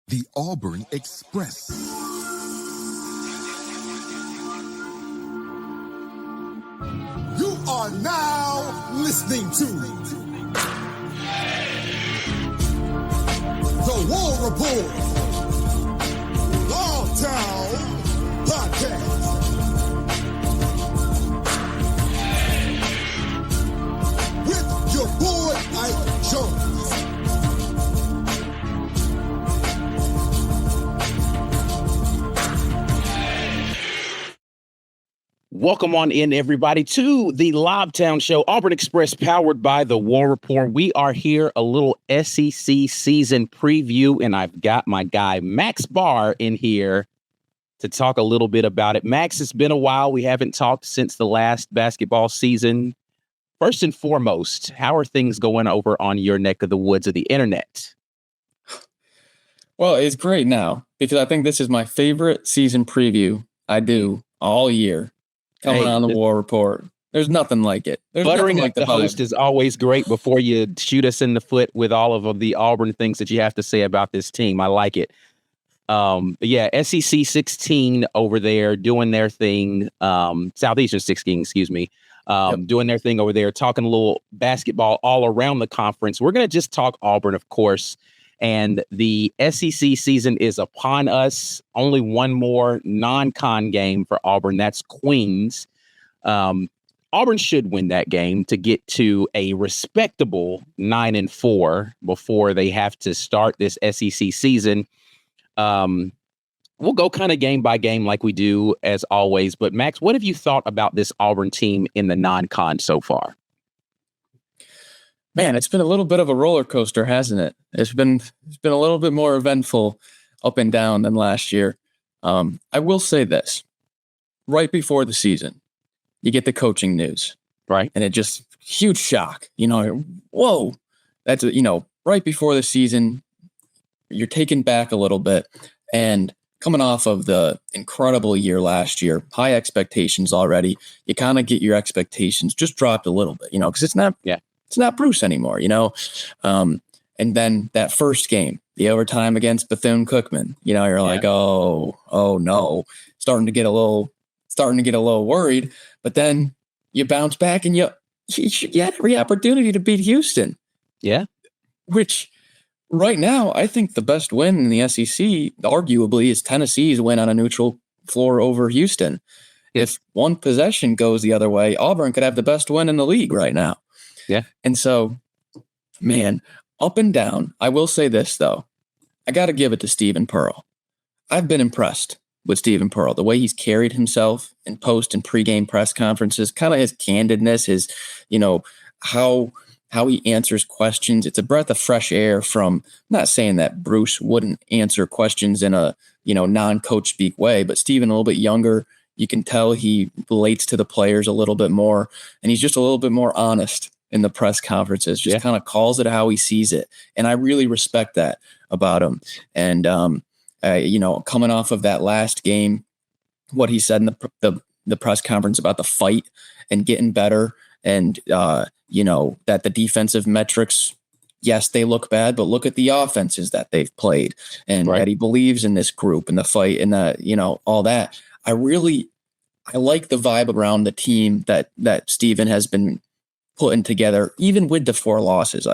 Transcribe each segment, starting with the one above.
The Auburn Express. You are now listening to The War Report, Longtown Podcast. With your boy, Ike Jones. Welcome on in, everybody, to the Lobtown Show, Auburn Express, powered by The War Report. We are here, a little SEC season preview, and I've got my guy, Max Barr, in here to talk a little bit about it. Max, it's been a while. We haven't talked since the last basketball season. First and foremost, how are things going over on your neck of the woods of the internet? Well, it's great now, because I think this is my favorite season preview I do all year. Coming on the War Report. There's nothing like it. Buttering up the host is always great before you shoot us in the foot with all of the Auburn things that you have to say about this team. I like it. But yeah, SEC 16 over there doing their thing. Southeastern 16, excuse me. Doing their thing over there, talking a little basketball all around the conference. We're going to just talk Auburn, of course. And the SEC season is upon us. Only one more non-con game for Auburn. That's Queens. Auburn should win that game to get to a respectable 9-4 before they have to start this SEC season. We'll go kind of game by game like we do as always. But Max, what have you thought about this Auburn team in the non-con so far? Man, it's been a little bit of a roller coaster, hasn't it? It's been a little bit more eventful up and down than last year. I will say this. Right before the season, you get the coaching news, right? And it just huge shock. Whoa. That's right before the season, you're taken back a little bit, and coming off of the incredible year last year, high expectations already, you kind of get your expectations just dropped a little bit, because it's not Bruce anymore, and then that first game, the overtime against Bethune-Cookman, you're like, oh no, starting to get a little worried. But then you bounce back and you had every opportunity to beat Houston. Yeah. Which right now, I think the best win in the SEC, arguably, is Tennessee's win on a neutral floor over Houston. If one possession goes the other way, Auburn could have the best win in the league right now. Yeah. And so, man, up and down, I will say this, though. I got to give it to Stephen Pearl. I've been impressed with Stephen Pearl, the way he's carried himself in post and pregame press conferences, kind of his candidness, his, how he answers questions. It's a breath of fresh air from, I'm not saying that Bruce wouldn't answer questions in a, non-coach speak way, but Stephen a little bit younger. You can tell he relates to the players a little bit more, and he's just a little bit more honest in the press conferences, just kind of calls it how he sees it. And I really respect that about him. And, coming off of that last game, what he said in the press conference about the fight and getting better, and, that the defensive metrics, yes, they look bad, but look at the offenses that they've played, and that he believes in this group and the fight and all that. I like the vibe around the team that Stephen has been putting together, even with the 4 losses.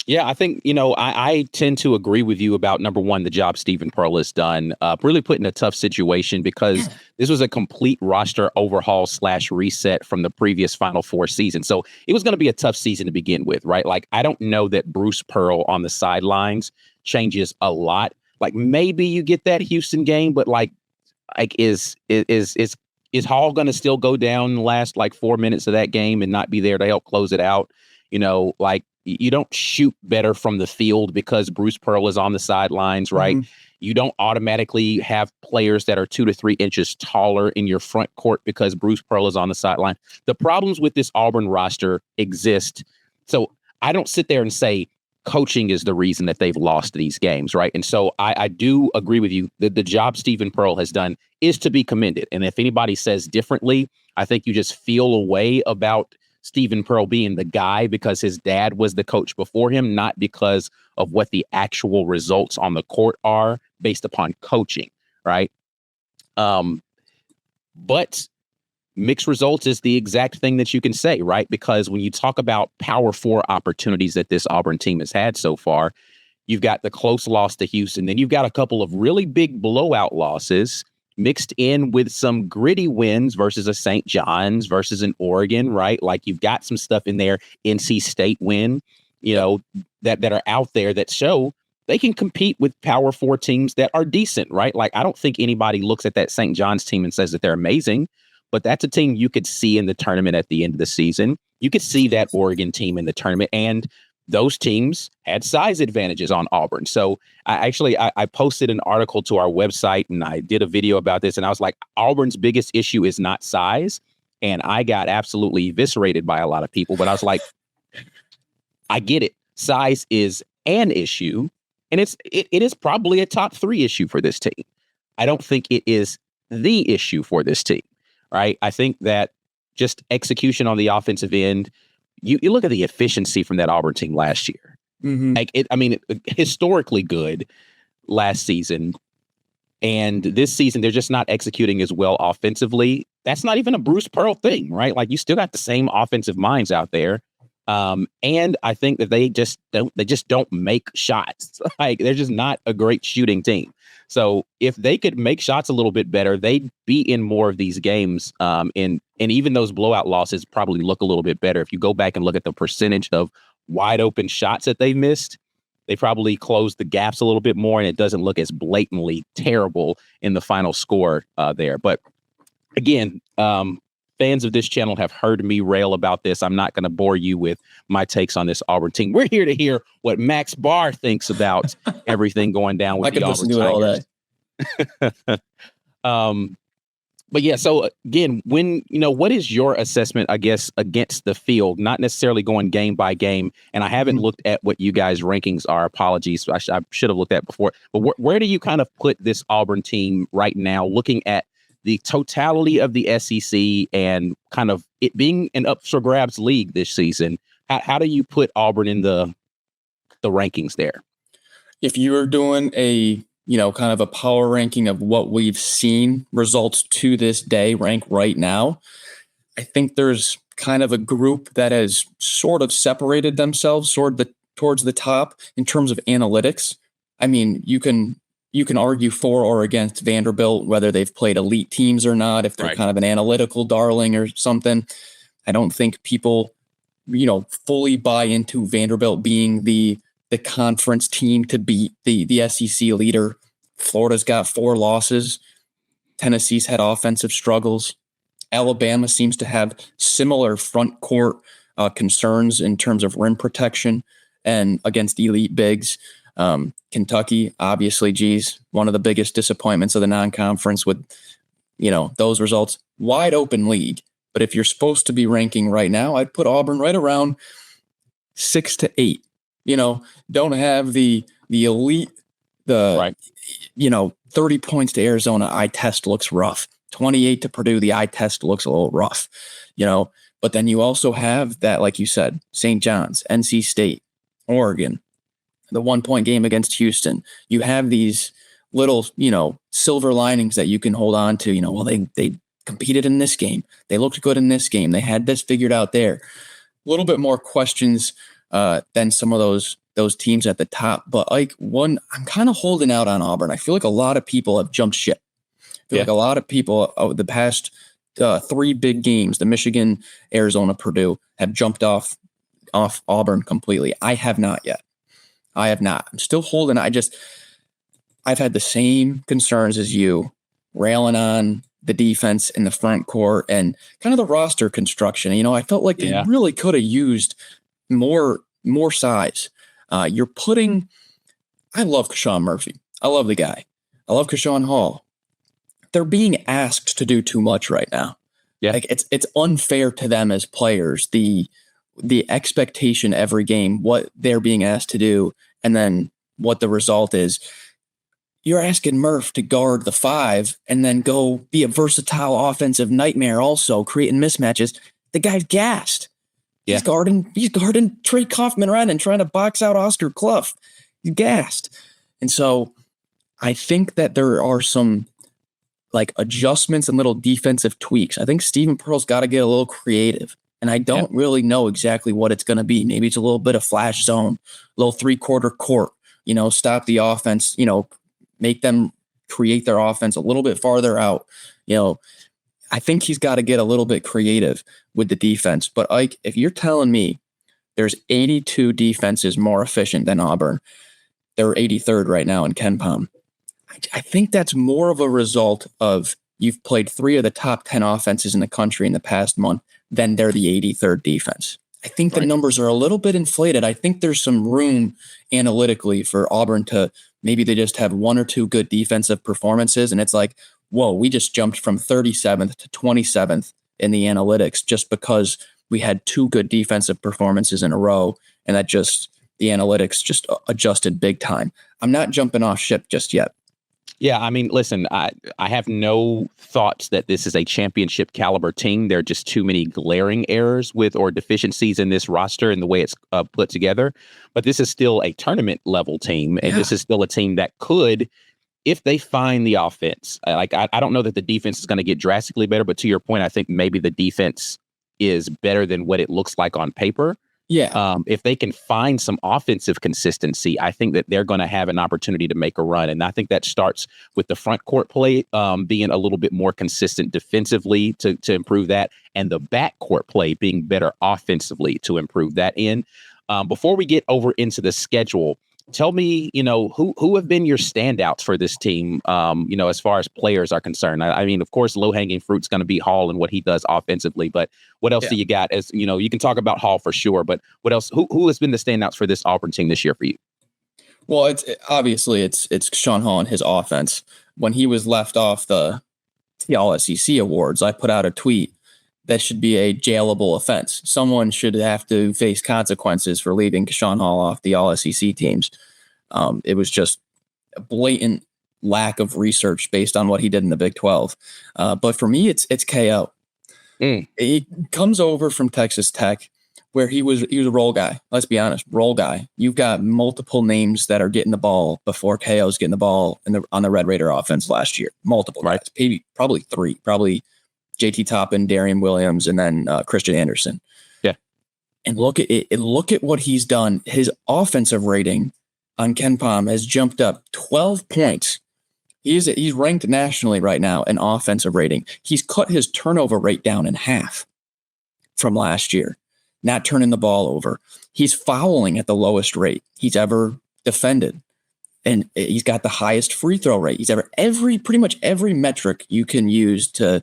Yeah, I think, I tend to agree with you about, number one, the job Stephen Pearl has done, really put in a tough situation, because this was a complete roster overhaul / reset from the previous Final Four season. So it was going to be a tough season to begin with, right? I don't know that Bruce Pearl on the sidelines changes a lot. Maybe you get that Houston game, but is Hall going to still go down the last 4 minutes of that game and not be there to help close it out? You don't shoot better from the field because Bruce Pearl is on the sidelines, right? Mm-hmm. You don't automatically have players that are 2 to 3 inches taller in your front court because Bruce Pearl is on the sideline. The problems with this Auburn roster exist. So I don't sit there and say coaching is the reason that they've lost these games, right? And so I do agree with you that the job Stephen Pearl has done is to be commended. And if anybody says differently, I think you just feel a way about Stephen Pearl being the guy because his dad was the coach before him, not because of what the actual results on the court are based upon coaching, right? But mixed results is the exact thing that you can say, right? Because when you talk about power four opportunities that this Auburn team has had so far, you've got the close loss to Houston, then you've got a couple of really big blowout losses mixed in with some gritty wins versus a St. John's versus an Oregon, right? Like you've got some stuff in there, NC State win, that are out there that show they can compete with power four teams that are decent, right? Like I don't think anybody looks at that St. John's team and says that they're amazing, but that's a team you could see in the tournament at the end of the season. You could see that Oregon team in the tournament, and those teams had size advantages on Auburn. So I posted an article to our website and I did a video about this, and I was like, Auburn's biggest issue is not size. And I got absolutely eviscerated by a lot of people, but I was like, I get it. Size is an issue, and it is probably a top 3 issue for this team. I don't think it is the issue for this team. Right. I think that just execution on the offensive end, you look at the efficiency from that Auburn team last year. Mm-hmm. Historically good last season. And this season, they're just not executing as well offensively. That's not even a Bruce Pearl thing, right? Like you still got the same offensive minds out there. And I think that they just don't make shots. Like they're just not a great shooting team. So if they could make shots a little bit better, they'd be in more of these games. And even those blowout losses probably look a little bit better. If you go back and look at the percentage of wide open shots that they missed, they probably closed the gaps a little bit more, and it doesn't look as blatantly terrible in the final score there. But again, fans of this channel have heard me rail about this. I'm not going to bore you with my takes on this Auburn team. We're here to hear what Max Barr thinks about everything going down with the Auburn Tigers. All that. But yeah, so again, what is your assessment, I guess, against the field? Not necessarily going game by game. And I haven't looked at what you guys' rankings are. Apologies. I should have looked at before. But where do you kind of put this Auburn team right now, looking at the totality of the SEC and kind of it being an up for grabs league this season? How do you put Auburn in the rankings there? If you were doing a, kind of a power ranking of what we've seen results to this day rank right now, I think there's kind of a group that has sort of separated themselves towards the top in terms of analytics. I mean, you can argue for or against Vanderbilt, whether they've played elite teams or not, if they're kind of an analytical darling or something. I don't think people, fully buy into Vanderbilt being the conference team to beat the SEC leader. Florida's got 4 losses. Tennessee's had offensive struggles. Alabama seems to have similar front court concerns in terms of rim protection and against elite bigs. Kentucky, obviously, one of the biggest disappointments of the non-conference with, those results. Wide open league. But if you're supposed to be ranking right now, I'd put Auburn right around 6 to 8. Don't have the elite, 30 points to Arizona. Eye test looks rough. 28 to Purdue. The eye test looks a little rough, but then you also have that, like you said, St. John's, NC State, Oregon, the 1-point game against Houston. You have these little, silver linings that you can hold on to, they competed in this game. They looked good in this game. They had this figured out there. A little bit more questions than some of those teams at the top. But I'm kind of holding out on Auburn. I feel like a lot of people have jumped ship. I feel like a lot of people over the past 3 big games, the Michigan, Arizona, Purdue, have jumped off Auburn completely. I have not yet. I have not. I'm still holding. I've had the same concerns as you, railing on the defense in the front court and kind of the roster construction. I felt like they really could have used more size. You're putting, I love Keshawn Murphy. I love the guy. I love Keshawn Hall. They're being asked to do too much right now. Yeah. Like it's unfair to them as players. The expectation every game, what they're being asked to do, and then what the result is. You're asking Murph to guard the 5 and then go be a versatile offensive nightmare also, creating mismatches. The guy's gassed. Yeah. He's guarding Trey Kaufman-Renn and trying to box out Oscar Clough. He's gassed. And so I think that there are some like adjustments and little defensive tweaks. I think Stephen Pearl's got to get a little creative. And I don't really know exactly what it's going to be. Maybe it's a little bit of flash zone, a little 3-quarter court, stop the offense, make them create their offense a little bit farther out. I think he's got to get a little bit creative with the defense. But Ike, if you're telling me there's 82 defenses more efficient than Auburn, they're 83rd right now in KenPom. I think that's more of a result of you've played 3 of the top 10 offenses in the country in the past month, then they're the 83rd defense. I think the numbers are a little bit inflated. I think there's some room analytically for Auburn to maybe they just have 1 or 2 good defensive performances. And it's like, whoa, we just jumped from 37th to 27th in the analytics just because we had 2 good defensive performances in a row. And that just, the analytics just adjusted big time. I'm not jumping off ship just yet. Yeah, I mean, listen, I have no thoughts that this is a championship caliber team. There are just too many glaring errors or deficiencies in this roster and the way it's put together. But this is still a tournament level team. And this is still a team that could, if they find the offense, I don't know that the defense is going to get drastically better. But to your point, I think maybe the defense is better than what it looks like on paper. Yeah. If they can find some offensive consistency, I think that they're going to have an opportunity to make a run. And I think that starts with the front court play being a little bit more consistent defensively to improve that, and the back court play being better offensively to improve that in. Before we get over into the schedule, tell me, who have been your standouts for this team, as far as players are concerned. I mean, of course, low-hanging fruit's going to be Hall and what he does offensively, but what else do you got? As you can talk about Hall for sure, but what else? Who has been the standouts for this Auburn team this year for you? Well, it's Sean Hall and his offense. When he was left off the All-SEC awards, I put out a tweet that should be a jailable offense. Someone should have to face consequences for leaving Sean Hall off the All-SEC teams. It was just a blatant lack of research based on what he did in the Big 12. But for me, it's KO. He comes over from Texas Tech, where he was a role guy. Let's be honest, role guy. You've got multiple names that are getting the ball before KO's getting the ball on the Red Raider offense last year. Multiple guys, probably 3, probably JT Toppin, Darian Williams, and then Christian Anderson. Yeah. And look at what he's done. His offensive rating on KenPom has jumped up 12 points. He's ranked nationally right now in offensive rating. He's cut his turnover rate down in half from last year, not turning the ball over. He's fouling at the lowest rate he's ever defended. And he's got the highest free throw rate he's ever, pretty much every metric you can use to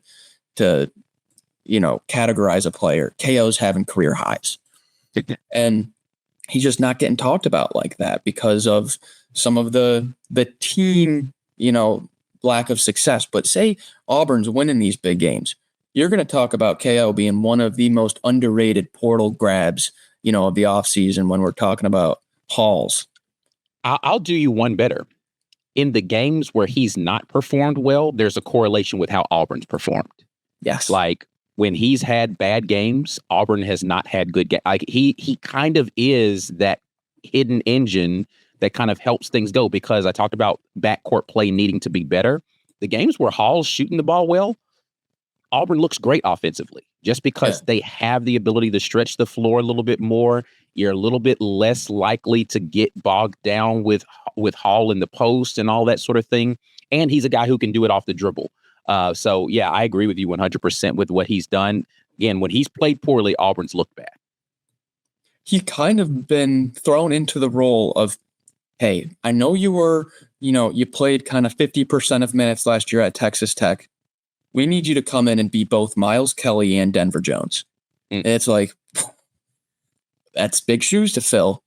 categorize a player. KO's having career highs. And he's just not getting talked about like that because of some of the team, lack of success. But say Auburn's winning these big games, you're going to talk about KO being one of the most underrated portal grabs, of the offseason when we're talking about hauls. I'll do you one better. In the games where he's not performed well, there's a correlation with how Auburn's performed. Yes. Like when he's had bad games, Auburn has not had good games. Like he kind of is that hidden engine that kind of helps things go, because I talked about backcourt play needing to be better. The games where Hall's shooting the ball well, Auburn looks great offensively just because they have the ability to stretch the floor a little bit more. You're a little bit less likely to get bogged down with Hall in the post and all that sort of thing. And he's a guy who can do it off the dribble. So, yeah, I agree with you 100% with what he's done. Again, when he's played poorly, Auburn's looked bad. He kind of been thrown into the role of, hey, I know you were, you played kind of 50% of minutes last year at Texas Tech. We need you to come in and be both Miles Kelly and Denver Jones. And it's like, that's big shoes to fill,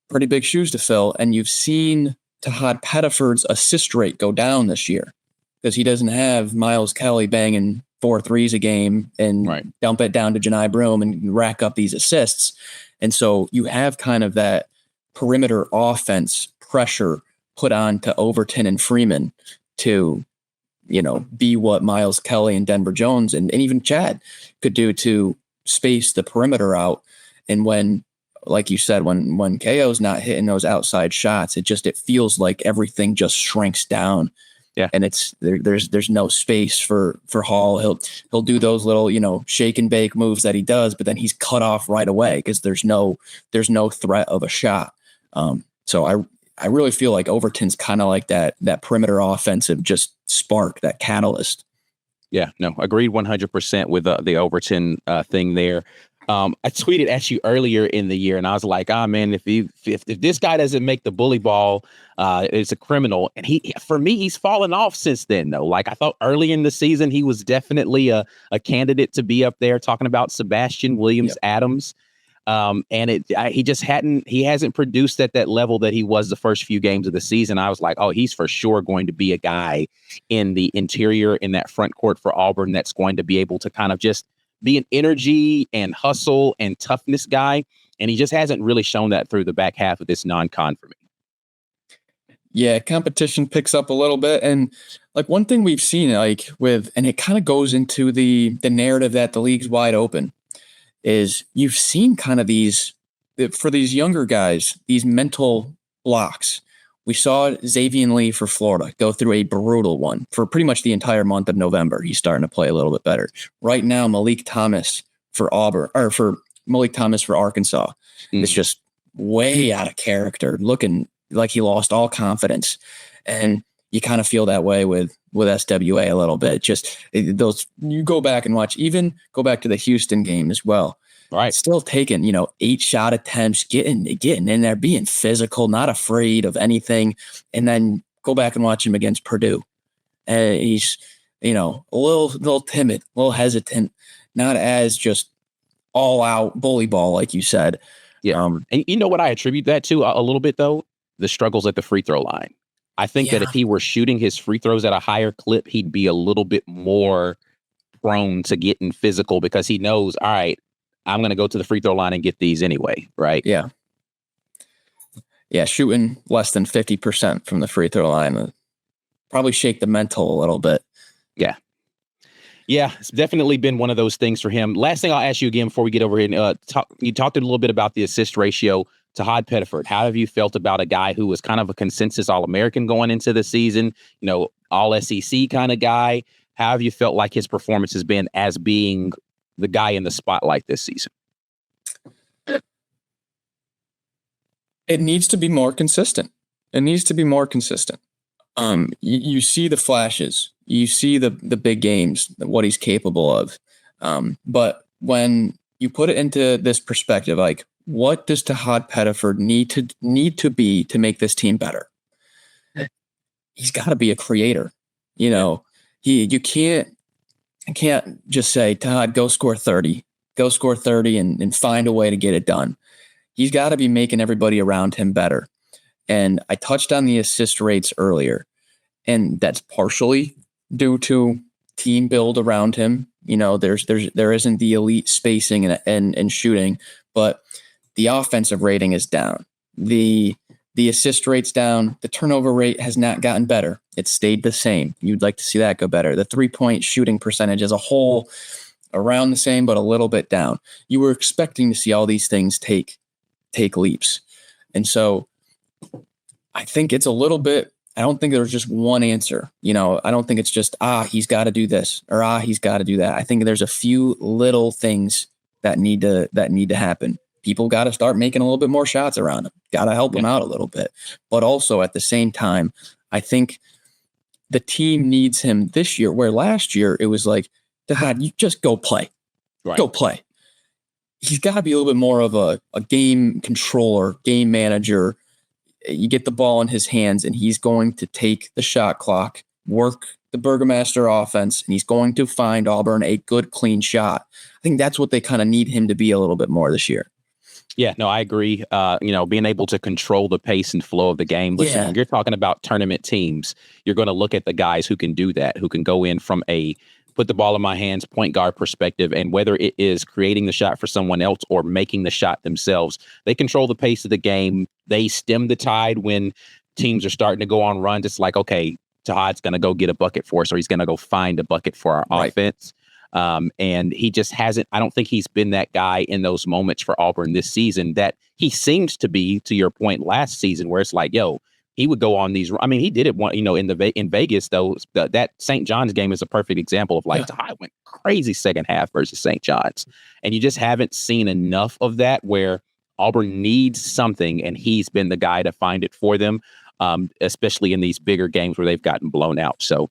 pretty big shoes to fill. And you've seen Tahaad Pettiford's assist rate go down this year because he doesn't have Miles Kelly banging 4 threes a game and dump it down to Janai Broome and rack up these assists. And so you have kind of that perimeter offense pressure put on to Overton and Freeman to, be what Miles Kelly and Denver Jones and even Chad could do to space the perimeter out. And when, like you said, when KO's not hitting those outside shots, it feels like everything just shrinks down. Yeah. And there's no space for Hall. He'll do those little, shake and bake moves that he does, but then he's cut off right away because there's no threat of a shot. So I really feel like Overton's kind of like that perimeter offensive just spark, that catalyst. Yeah, no, agreed 100% with the Overton thing there. I tweeted at you earlier in the year, and I was like, man, if this guy doesn't make the bully ball, it's a criminal. And for me, he's fallen off since then, though. Like, I thought early in the season, he was definitely a candidate to be up there talking about Sebastian Williams Adams. And he hasn't produced at that level that he was the first few games of the season. I was like, oh, he's for sure going to be a guy in the interior in that front court for Auburn that's going to be able to kind of just be an energy and hustle and toughness guy. And he just hasn't really shown that through the back half of this non-con for me. Yeah, competition picks up a little bit. And like one thing we've seen, and it kind of goes into the narrative that the league's wide open, is you've seen kind of for these younger guys, these mental blocks. We saw Xavier Lee for Florida go through a brutal one for pretty much the entire month of November. He's starting to play a little bit better. Right now, Malik Thomas for Arkansas is just way out of character, looking like he lost all confidence. And you kind of feel that way with SWA a little bit. Just you go back and watch, even go back to the Houston game as well. Right. Still taking, 8 shot attempts, getting in there, being physical, not afraid of anything. And then go back and watch him against Purdue. He's, a little timid, a little hesitant, not as just all out bully ball, like you said. Yeah. And you know what I attribute that to a little bit, though? The struggles at the free throw line. I think that if he were shooting his free throws at a higher clip, he'd be a little bit more prone to getting physical because he knows, all right, I'm going to go to the free throw line and get these anyway, right? Yeah. Yeah, shooting less than 50% from the free throw line probably shake the mental a little bit. Yeah. Yeah, it's definitely been one of those things for him. Last thing I'll ask you again before we get over here, you talked a little bit about the assist ratio. Tahaad Pettiford, how have you felt about a guy who was kind of a consensus All-American going into the season, All-SEC kind of guy? How have you felt like his performance has been as being the guy in the spotlight this season? It needs to be more consistent. You see the flashes. You see the big games, what he's capable of. But when you put it into this perspective, like, what does Tahaad Pettiford need to be to make this team better? He's got to be a creator. You can't just say, Tahaad, go score 30 and find a way to get it done. He's got to be making everybody around him better. And I touched on the assist rates earlier, and that's partially due to team build around him. There isn't the elite spacing and shooting, but the offensive rating is down. The assist rate's down. The turnover rate has not gotten better. It's stayed the same. You'd like to see that go better. The 3-point shooting percentage as a whole around the same, but a little bit down. You were expecting to see all these things take leaps. And so I think it's a little bit, I don't think there's just one answer. I don't think it's just, he's got to do this or he's got to do that. I think there's a few little things that need to happen. People got to start making a little bit more shots around him. Got to help him out a little bit. But also at the same time, I think the team needs him this year, where last year it was like, Tahaad, you just go play. Right. Go play. He's got to be a little bit more of a game controller, game manager. You get the ball in his hands, and he's going to take the shot clock, work the Burgomaster offense, and he's going to find Auburn a good, clean shot. I think that's what they kind of need him to be a little bit more this year. Yeah, no, I agree. Being able to control the pace and flow of the game. Listen, when you're talking about tournament teams, you're going to look at the guys who can do that, who can go in from a put the ball in my hands point guard perspective, and whether it is creating the shot for someone else or making the shot themselves, they control the pace of the game. They stem the tide when teams are starting to go on runs. It's like, okay, Tahaad's going to go get a bucket for us, or he's going to go find a bucket for our offense. And he just hasn't, I don't think he's been that guy in those moments for Auburn this season that he seems to be, to your point, last season, where it's like, yo, he would go on these. I mean, he did it one, in Vegas, though. That St. John's game is a perfect example of like, Tahaad went crazy second half versus St. John's. And you just haven't seen enough of that where Auburn needs something, and he's been the guy to find it for them, especially in these bigger games where they've gotten blown out. So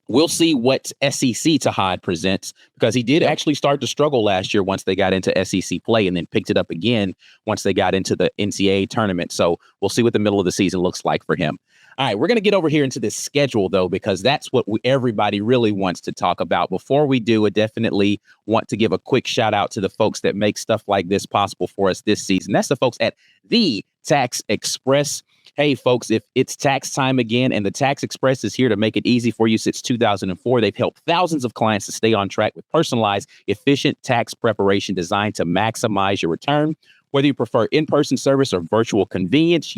we'll see what SEC Tahaad presents, because he did actually start to struggle last year once they got into SEC play, and then picked it up again once they got into the NCAA tournament. So we'll see what the middle of the season looks like for him. All right, we're going to get over here into this schedule, though, because that's what everybody really wants to talk about. Before we do, I definitely want to give a quick shout out to the folks that make stuff like this possible for us this season. That's the folks at the Tax Express. Hey, folks, if it's tax time again, and the Tax Express is here to make it easy for you since 2004, they've helped thousands of clients to stay on track with personalized, efficient tax preparation designed to maximize your return. Whether you prefer in-person service or virtual convenience,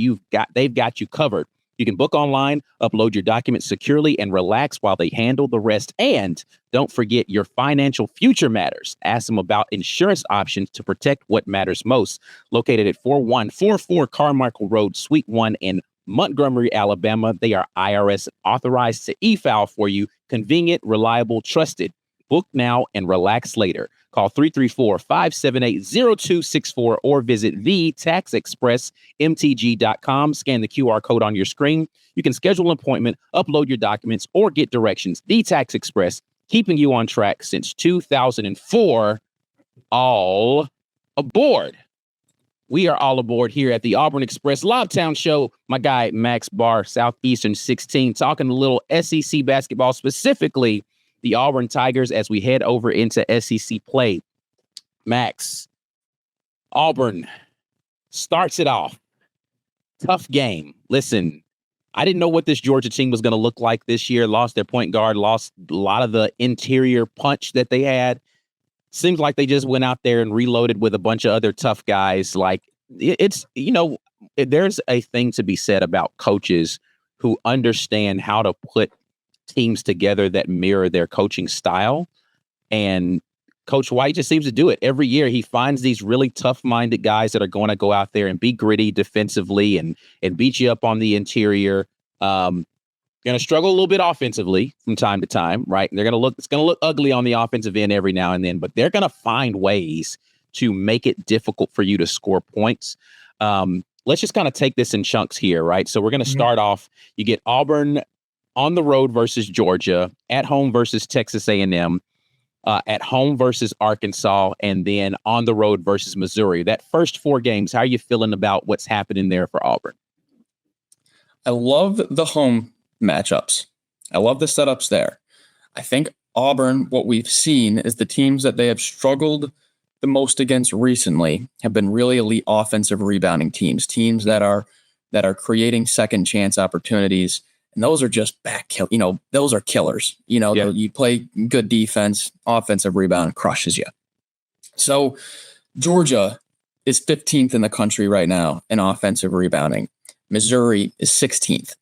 they've got you covered. You can book online, upload your documents securely, and relax while they handle the rest. And don't forget, your financial future matters. Ask them about insurance options to protect what matters most. Located at 4144 Carmichael Road, Suite 1 in Montgomery, Alabama. They are IRS authorized to e-file for you. Convenient, reliable, trusted. Book now and relax later. Call 334-578-0264 or visit thetaxexpressmtg.com. Scan the QR code on your screen. You can schedule an appointment, upload your documents, or get directions. The Tax Express, keeping you on track since 2004. All aboard. We are all aboard here at the Auburn Express Lobtown Show. My guy, Max Barr, Southeastern 16, talking a little SEC basketball, specifically the Auburn Tigers, as we head over into SEC play. Max, Auburn starts it off. Tough game. Listen, I didn't know what this Georgia team was going to look like this year. Lost their point guard, lost a lot of the interior punch that they had. Seems like they just went out there and reloaded with a bunch of other tough guys. Like, it's, there's a thing to be said about coaches who understand how to put teams together that mirror their coaching style. And Coach White just seems to do it every year. He finds these really tough-minded guys that are going to go out there and be gritty defensively and beat you up on the interior. Going to struggle a little bit offensively from time to time, right? And it's going to look ugly on the offensive end every now and then, but they're going to find ways to make it difficult for you to score points. Let's just kind of take this in chunks here, right? So we're going to start off. You get Auburn on the road versus Georgia, at home versus Texas A&M, at home versus Arkansas, and then on the road versus Missouri. That first four games, how are you feeling about what's happening there for Auburn? I love the home matchups. I love the setups there. I think Auburn, what we've seen is the teams that they have struggled the most against recently have been really elite offensive rebounding teams that are creating second chance opportunities. And those are just those are killers. You play good defense, offensive rebound crushes you. So Georgia is 15th in the country right now in offensive rebounding. Missouri is 16th.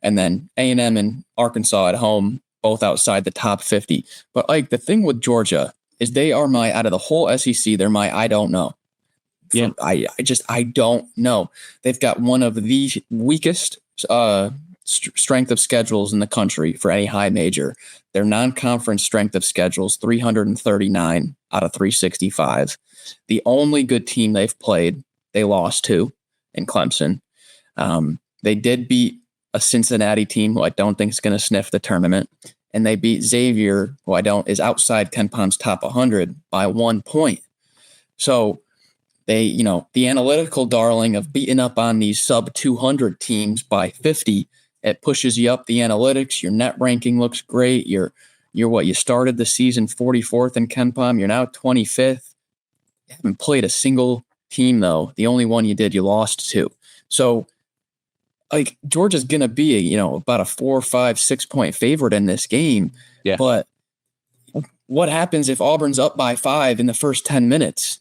And then A&M and Arkansas at home, both outside the top 50. But the thing with Georgia is they are out of the whole SEC, they're I don't know. Yeah. I don't know. They've got one of the weakest strength of schedules in the country for any high major. Their non-conference strength of schedules, 339 out of 365. The only good team they've played, they lost to in Clemson. They did beat a Cincinnati team who I don't think is going to sniff the tournament. And they beat Xavier, who is outside Ken Palm's top 100 by 1 point. So they, the analytical darling of beating up on these sub 200 teams by 50, it pushes you up the analytics. Your net ranking looks great. You started the season 44th in Ken Palm. You're now 25th. You haven't played a single team, though. The only one you did, you lost to. So, Georgia's going to be, about a 4, 5, 6 point favorite in this game. Yeah. But what happens if Auburn's up by 5 in the first 10 minutes?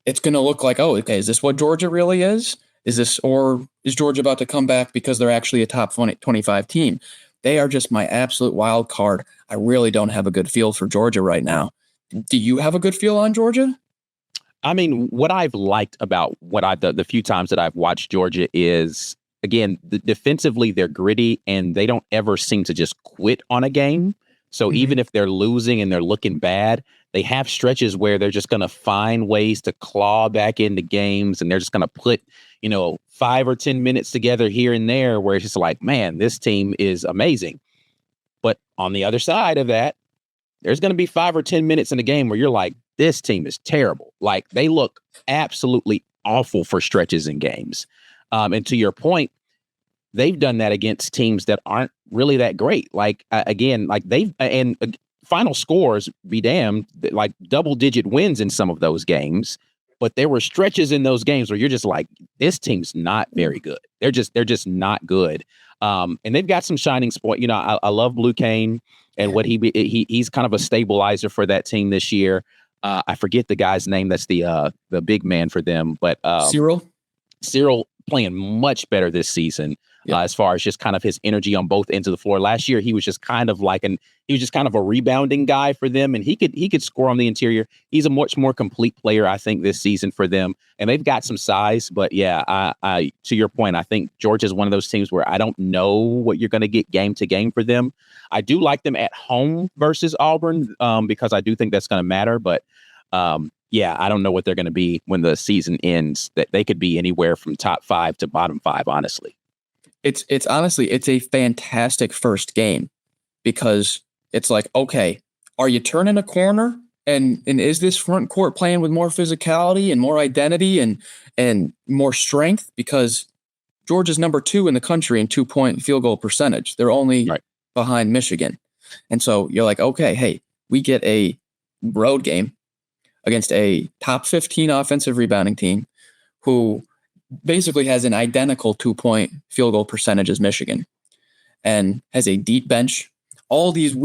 It's going to look like, is this what Georgia really is? Or is Georgia about to come back because they're actually a top 25 team? They are just my absolute wild card. I really don't have a good feel for Georgia right now. Do you have a good feel on Georgia? I mean, what I've liked about the few times that I've watched Georgia is, again, defensively, they're gritty and they don't ever seem to just quit on a game. So even if they're losing and they're looking bad, they have stretches where they're just going to find ways to claw back into games, and they're just going to put, 5 or 10 minutes together here and there where it's just like, man, this team is amazing. But on the other side of that, there's going to be 5 or 10 minutes in the game where you're like, this team is terrible. Like, they look absolutely awful for stretches in games. And to your point, they've done that against teams that aren't really that great. Like, again, like final scores be damned, like double-digit wins in some of those games. But there were stretches in those games where you're just like, this team's not very good. They're just not good. And they've got some shining spot. I love Blue Kane and what he's kind of a stabilizer for that team this year. I forget the guy's name. That's the big man for them, but Cyril playing much better this season. As far as just kind of his energy on both ends of the floor. Last year, he was just kind of a rebounding guy for them, and he could score on the interior. He's a much more complete player, I think, this season for them, and they've got some size. But yeah, I to your point, I think Georgia is one of those teams where I don't know what you're going to get game to game for them. I do like them at home versus Auburn because I do think that's going to matter, but. Yeah, I don't know what they're going to be when the season ends. That they could be anywhere from top 5 to bottom 5, honestly. It's honestly, it's a fantastic first game because it's like, okay, are you turning a corner? And is this front court playing with more physicality and more identity and more strength? Because Georgia's number 2 in the country in 2-point field goal percentage. They're only behind Michigan. And so you're like, okay, hey, we get a road game against a top 15 offensive rebounding team who basically has an identical 2-point field goal percentage as Michigan and has a deep bench. All these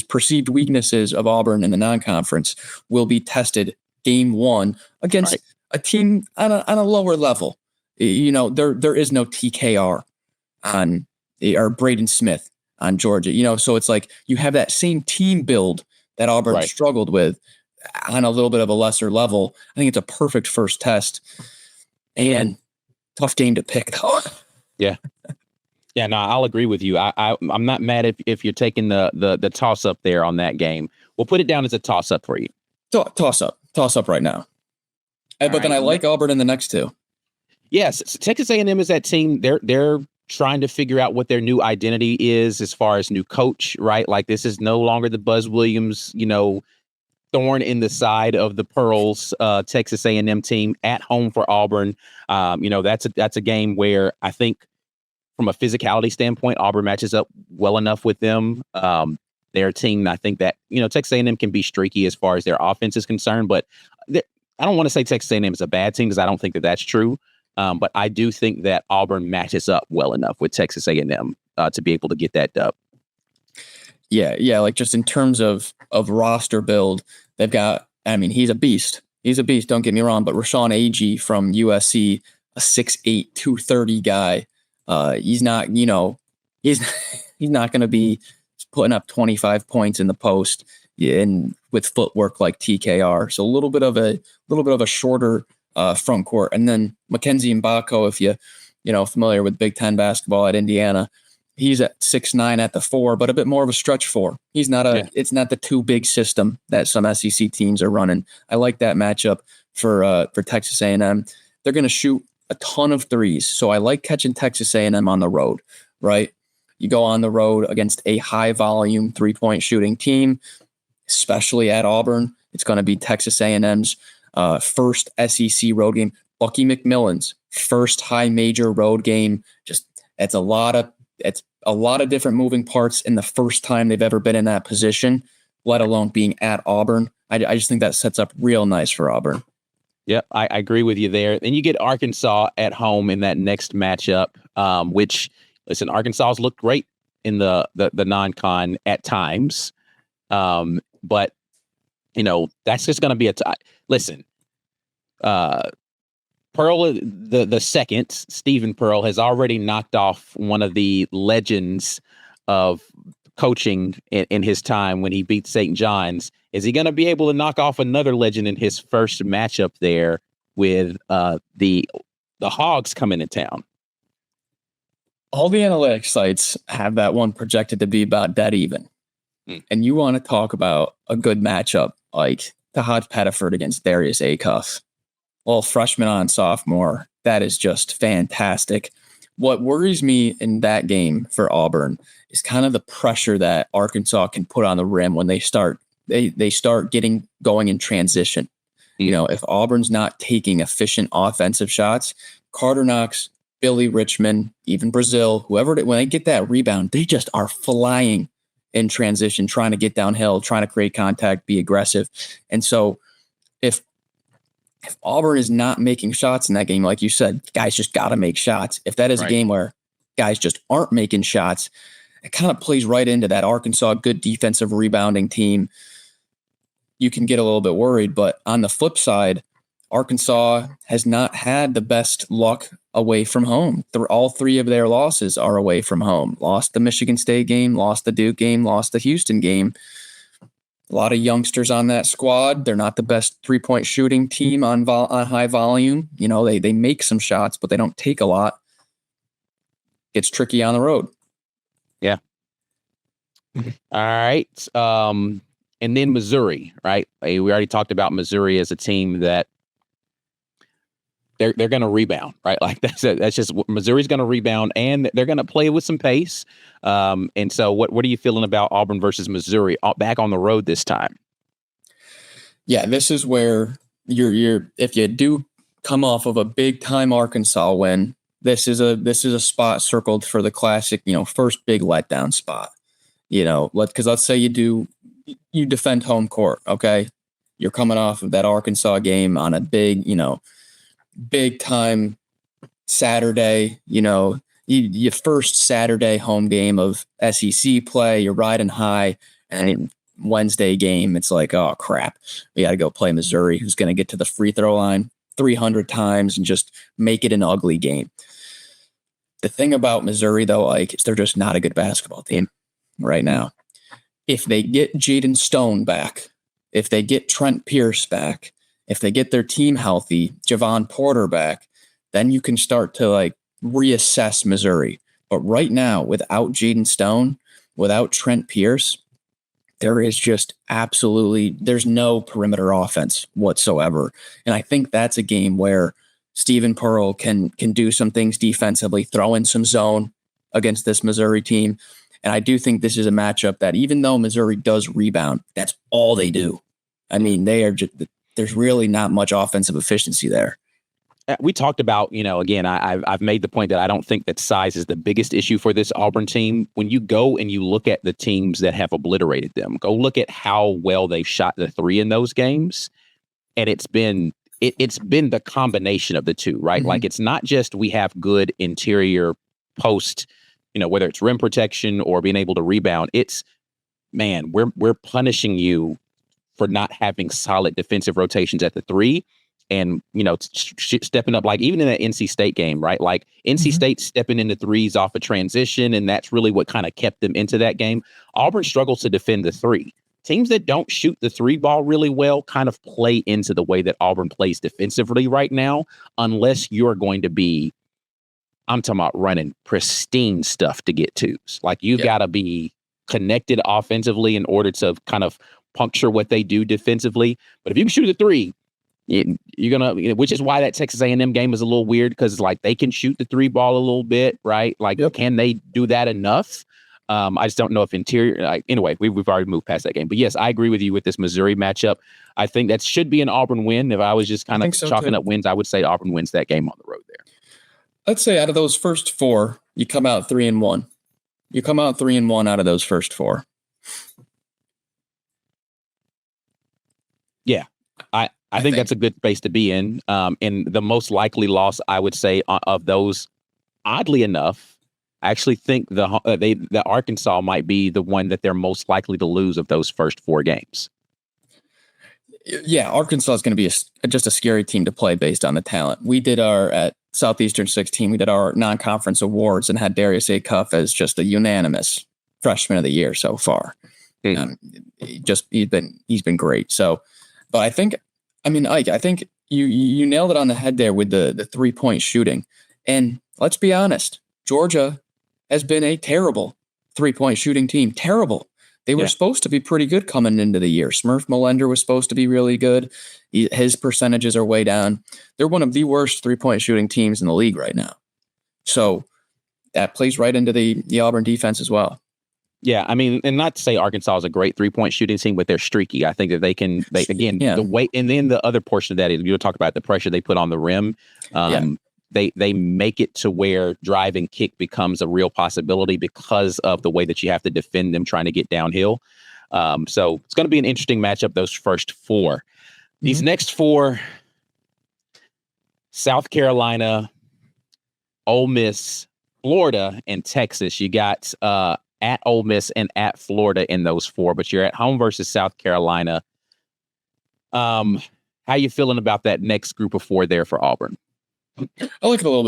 perceived weaknesses of Auburn in the non-conference will be tested game 1 against a team on a lower level. There is no TKR or Braden Smith on Georgia, so it's like you have that same team build that Auburn struggled with on a little bit of a lesser level. I think it's a perfect first test and tough game to pick though. Yeah. Yeah, no, I'll agree with you. I'm not mad if you're taking the toss up there on that game. We'll put it down as a toss up for you. Toss up right now. But then I like Auburn in the next 2. Yes, Texas A&M is that team. They're trying to figure out what their new identity is as far as new coach, right? Like, this is no longer the Buzz Williams, thorn in the side of the Pearls Texas A&M team at home for Auburn. That's a game where I think from a physicality standpoint, Auburn matches up well enough with them. Their team, I think that, Texas A&M can be streaky as far as their offense is concerned, but I don't want to say Texas A&M is a bad team because I don't think that that's true. But I do think that Auburn matches up well enough with Texas A&M to be able to get that dub. Yeah. Like, just in terms of roster build, they've got, he's a beast. Don't get me wrong, but Rashawn Agee from USC, a 6'8", 230 guy. He's not, he's not going to be putting up 25 points in the post and with footwork like TKR. So a little bit of a shorter front court. And then Mackenzie Mbako, if you familiar with Big Ten basketball at Indiana, he's at 6'9" at the 4, but a bit more of a stretch 4. He's not it's not the too big system that some SEC teams are running. I like that matchup for Texas A&M. They're going to shoot a ton of threes. So I like catching Texas A&M on the road, right? You go on the road against a high volume 3-point shooting team, especially at Auburn. It's going to be Texas A&M's first SEC road game. Bucky McMillan's first high major road game. It's a lot of different moving parts in the first time they've ever been in that position, let alone being at Auburn. I just think that sets up real nice for Auburn. Yep, I agree with you there. Then you get Arkansas at home in that next matchup, which, listen, Arkansas's looked great in the non-con at times. But, that's just going to be listen, Pearl, the second, Stephen Pearl, has already knocked off one of the legends of coaching in his time when he beat St. John's. Is he going to be able to knock off another legend in his first matchup there with the Hogs coming to town? All the analytics sites have that one projected to be about dead even. And you want to talk about a good matchup like Tahaad Pettiford against Darius Acuff. Well, freshman on sophomore, that is just fantastic. What worries me in that game for Auburn is kind of the pressure that Arkansas can put on the rim when they start getting going in transition. You know, if Auburn's not taking efficient offensive shots, Carter Knox, Billy Richmond, even Brazil, whoever, when they get that rebound, they just are flying in transition, trying to get downhill, trying to create contact, be aggressive. And so if Auburn is not making shots in that game, like you said, guys just got to make shots. If that is a game where guys just aren't making shots, it kind of plays right into that Arkansas good defensive rebounding team. You can get a little bit worried, but on the flip side, Arkansas has not had the best luck away from home. All three of their losses are away from home. Lost the Michigan State game, lost the Duke game, lost the Houston game. A lot of youngsters on that squad. They're not the best three-point shooting team on high volume. You know, they make some shots, but they don't take a lot. It's tricky on the road. Yeah. All right. And then Missouri, right? We already talked about Missouri as a team that they're going to rebound, right? Like that's just Missouri's going to rebound, and they're going to play with some pace. And so, what are you feeling about Auburn versus Missouri back on the road this time? Yeah, this is where you're if you do come off of a big time Arkansas win, this is a spot circled for the classic, first big letdown spot. Because let's say you defend home court, okay? You're coming off of that Arkansas game on a big time Saturday, your first Saturday home game of SEC play, you're riding high, and Wednesday game, it's like, oh crap, we got to go play Missouri, who's going to get to the free throw line 300 times and just make it an ugly game. The thing about Missouri, though, is they're just not a good basketball team right now. If they get Jaden Stone back, if they get Trent Pierce back, if they get their team healthy, Javon Porter back, then you can start to reassess Missouri. But right now, without Jaden Stone, without Trent Pierce, there is just there's no perimeter offense whatsoever. And I think that's a game where Stephen Pearl can do some things defensively, throw in some zone against this Missouri team. And I do think this is a matchup that even though Missouri does rebound, that's all they do. I mean, there's really not much offensive efficiency there. We talked about, again, I've made the point that I don't think that size is the biggest issue for this Auburn team. When you go and you look at the teams that have obliterated them, go look at how well they've shot the three in those games. And it's been the combination of the two, right? Mm-hmm. Like, it's not just we have good interior post, whether it's rim protection or being able to rebound. It's, man, we're punishing you for not having solid defensive rotations at the three. And, stepping up, like even in that NC State game, right? Like NC State stepping into threes off a transition, and that's really what kind of kept them into that game. Auburn struggles to defend the three. Teams that don't shoot the three ball really well kind of play into the way that Auburn plays defensively right now, unless you're going to be, I'm talking about running pristine stuff to get twos. Like you've got to be connected offensively in order to kind of puncture what they do defensively. But if you can shoot the three, you're gonna, which is why that Texas A&M game is a little weird, because they can shoot the three ball a little bit, right? Can they do that enough? I just don't know if interior. Anyway, we've already moved past that game. But yes, I agree with you with this Missouri matchup. I think that should be an Auburn win. If I was just kind of chalking up wins, I would say Auburn wins that game on the road there. Let's say out of those first four, you come out 3-1. You come out 3-1 out of those first four. Yeah, I think that's a good space to be in. And the most likely loss, I would say, of those, oddly enough, I actually think the Arkansas might be the one that they're most likely to lose of those first four games. Yeah, Arkansas is going to be just a scary team to play based on the talent. We did at Southeastern 16, we did our non-conference awards and had Darius Acuff as just a unanimous freshman of the year so far. He's been great. So, but Ike, I think you nailed it on the head there with the 3-point shooting. And let's be honest, Georgia has been a terrible 3-point shooting team. Terrible. They were supposed to be pretty good coming into the year. Smurf Melender was supposed to be really good. His percentages are way down. They're one of the worst 3-point shooting teams in the league right now. So that plays right into the Auburn defense as well. Yeah, I mean, and not to say Arkansas is a great 3-point shooting team, but they're streaky. I think that the weight, and then the other portion of that is you'll talk about the pressure they put on the rim. They make it to where drive and kick becomes a real possibility because of the way that you have to defend them trying to get downhill. So it's going to be an interesting matchup, those first 4. These next 4, South Carolina, Ole Miss, Florida, and Texas. You got at Ole Miss and at Florida in those 4, but you're at home versus South Carolina. How you feeling about that next group of 4 there for Auburn? I like it a little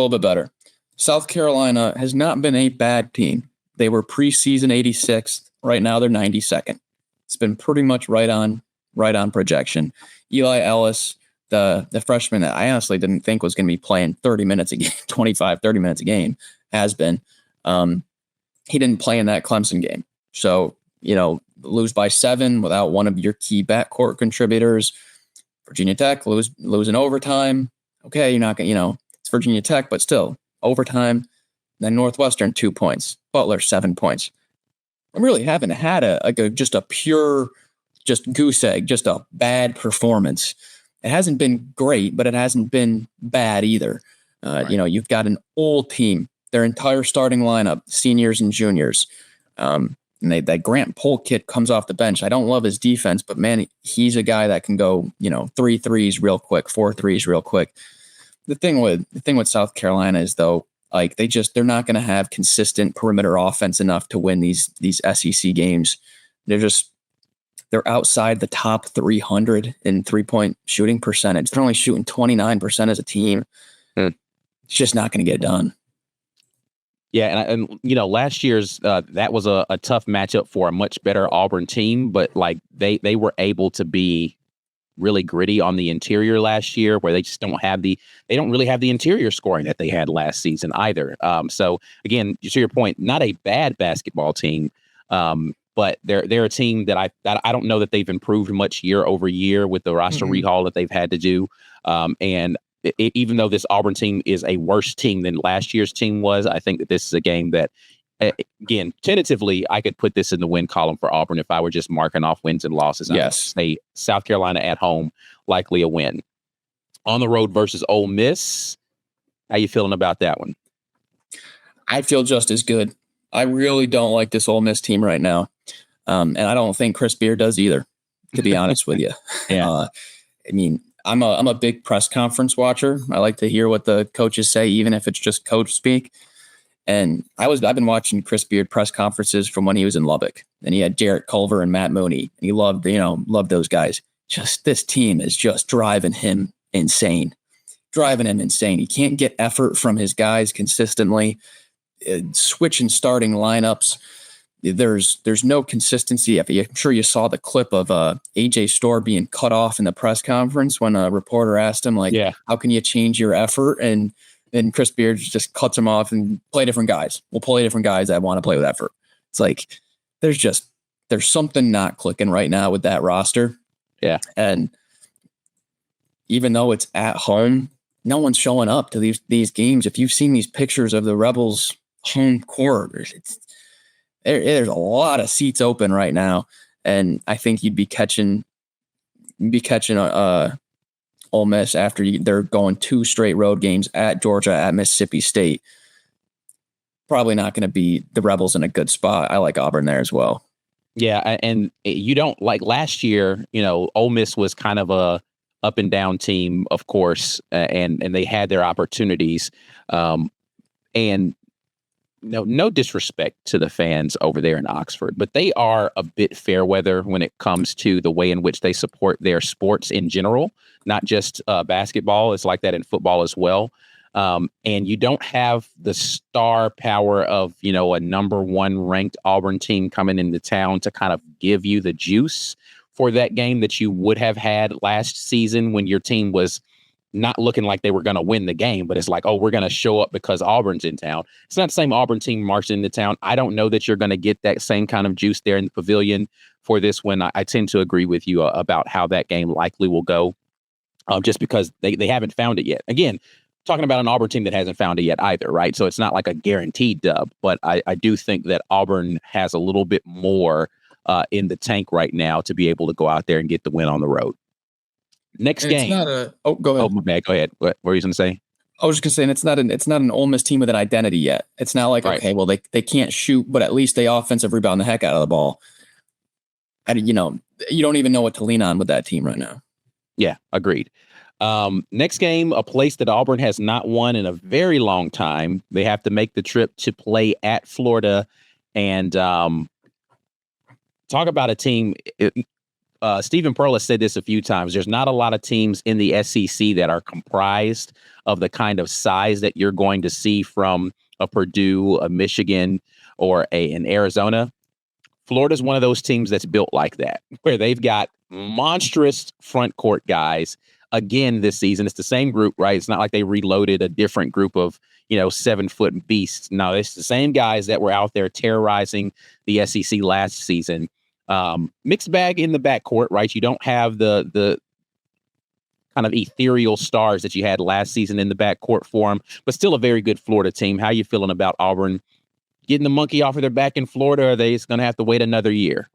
bit better. South Carolina has not been a bad team. They were preseason 86th. Right now they're 92nd. It's been pretty much right on projection. Eli Ellis, the freshman that I honestly didn't think was going to be playing 30 minutes a game, 25, 30 minutes a game, has been. He didn't play in that Clemson game. So, lose by 7 without one of your key backcourt contributors. Virginia Tech losing overtime. Okay, you're not going to, it's Virginia Tech, but still, overtime. Then Northwestern, 2 points. Butler, 7 points. I really haven't had just a pure, just goose egg, just a bad performance. It hasn't been great, but it hasn't been bad either. Right. You've got an old team, their entire starting lineup, seniors and juniors. And that Grant Polk kid comes off the bench. I don't love his defense, but man, he's a guy that can go, 3 threes real quick, 4 threes real quick. The thing with South Carolina is though, like they're not going to have consistent perimeter offense enough to win these SEC games. They're outside the top 300 in 3-point shooting percentage. They're only shooting 29% as a team. It's just not going to get done. Yeah, and last year's that was a tough matchup for a much better Auburn team, but like they were able to be really gritty on the interior last year, where they just don't really have the interior scoring that they had last season either. So again, to your point, not a bad basketball team, but they're a team that I don't know that they've improved much year over year with the roster rehaul that they've had to do, and. Even though this Auburn team is a worse team than last year's team was, I think that this is a game that, again, tentatively, I could put this in the win column for Auburn if I were just marking off wins and losses. Yes. I would say South Carolina at home, likely a win. On the road versus Ole Miss, how you feeling about that one? I feel just as good. I really don't like this Ole Miss team right now, and I don't think Chris Beard does either, to be honest with you. Yeah. I'm a big press conference watcher. I like to hear what the coaches say, even if it's just coach speak. And I've been watching Chris Beard press conferences from when he was in Lubbock, and he had Jarrett Culver and Matt Mooney. And he loved those guys. Just this team is just driving him insane. He can't get effort from his guys consistently. Switching starting lineups. There's no consistency. I'm sure you saw the clip of AJ Storr being cut off in the press conference when a reporter asked him, how can you change your effort? And Chris Beard just cuts him off and play different guys. We'll play different guys that want to play with effort. It's like there's something not clicking right now with that roster. Yeah. And even though it's at home, no one's showing up to these games. If you've seen these pictures of the Rebels home court, there's a lot of seats open right now, and I think you'd be catching Ole Miss after they're going 2 straight road games at Georgia, at Mississippi State. Probably not going to be the Rebels in a good spot. I like Auburn there as well. Yeah, and you don't like last year. Ole Miss was kind of a up and down team, of course, and they had their opportunities, and. No disrespect to the fans over there in Oxford, but they are a bit fair weather when it comes to the way in which they support their sports in general, not just basketball. It's like that in football as well. And you don't have the star power of, a number one ranked Auburn team coming into town to kind of give you the juice for that game that you would have had last season when your team was not looking like they were going to win the game, but it's like, oh, we're going to show up because Auburn's in town. It's not the same Auburn team marching into town. I don't know that you're going to get that same kind of juice there in the pavilion for this one. I tend to agree with you about how that game likely will go, just because they haven't found it yet. Again, talking about an Auburn team that hasn't found it yet either, right? So it's not like a guaranteed dub, but I do think that Auburn has a little bit more in the tank right now to be able to go out there and get the win on the road. Next game. Go ahead. Oh, my bad. Go ahead. What were you going to say? I was just going to say, and it's not an Ole Miss team with an identity yet. It's not like, okay, well, they can't shoot, but at least they offensive rebound the heck out of the ball. And, you don't even know what to lean on with that team right now. Yeah, agreed. Next game, a place that Auburn has not won in a very long time. They have to make the trip to play at Florida. And talk about a team. Stephen Pearl has said this a few times. There's not a lot of teams in the SEC that are comprised of the kind of size that you're going to see from a Purdue, a Michigan, or an Arizona. Florida's one of those teams that's built like that, where they've got monstrous front court guys. Again, this season, it's the same group, right? It's not like they reloaded a different group of, 7-foot beasts. No, it's the same guys that were out there terrorizing the SEC last season. Mixed bag in the backcourt, right? You don't have the kind of ethereal stars that you had last season in the backcourt for them, but still a very good Florida team. How you feeling about Auburn getting the monkey off of their back in Florida? Or are they going to have to wait another year?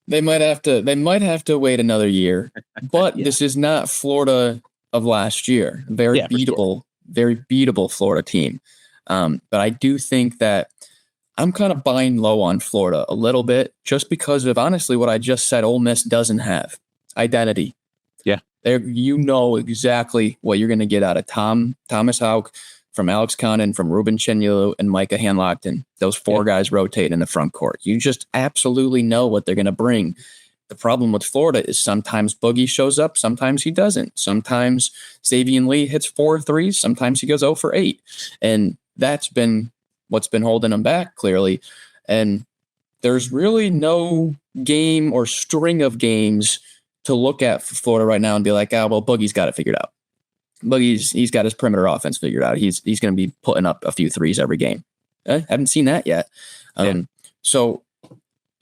They might have to wait another year, but Yeah. This is not Florida of last year. Very beatable Florida team. But I do think that I'm kind of buying low on Florida a little bit, just because of honestly what I just said. Ole Miss doesn't have identity. Yeah, exactly what you're going to get out of Thomas Houck, from Alex Condon, from Ruben Chinyelu, and Micah Hanlockton. Those four guys rotate in the front court. You just absolutely know what they're going to bring. The problem with Florida is sometimes Boogie shows up, sometimes he doesn't. Sometimes Savion Lee hits 4 threes, sometimes he goes 0 for 8. And that's been what's been holding them back, clearly. And there's really no game or string of games to look at for Florida right now and be like, well, Boogie's got it figured out. He's got his perimeter offense figured out. He's going to be putting up a few threes every game. Haven't seen that yet. So,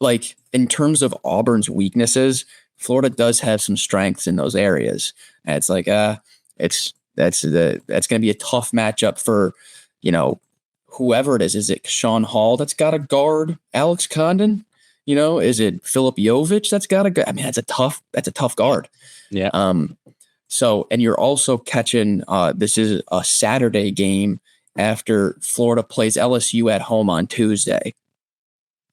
like, in terms of Auburn's weaknesses, Florida does have some strengths in those areas. And it's like, that's going to be a tough matchup for, whoever it is. Is it Sean Hall that's got to guard Alex Condon? Is it Philip Jovic that's got to go? I mean, that's a tough guard. Yeah. So, and you're also catching, this is a Saturday game after Florida plays LSU at home on Tuesday.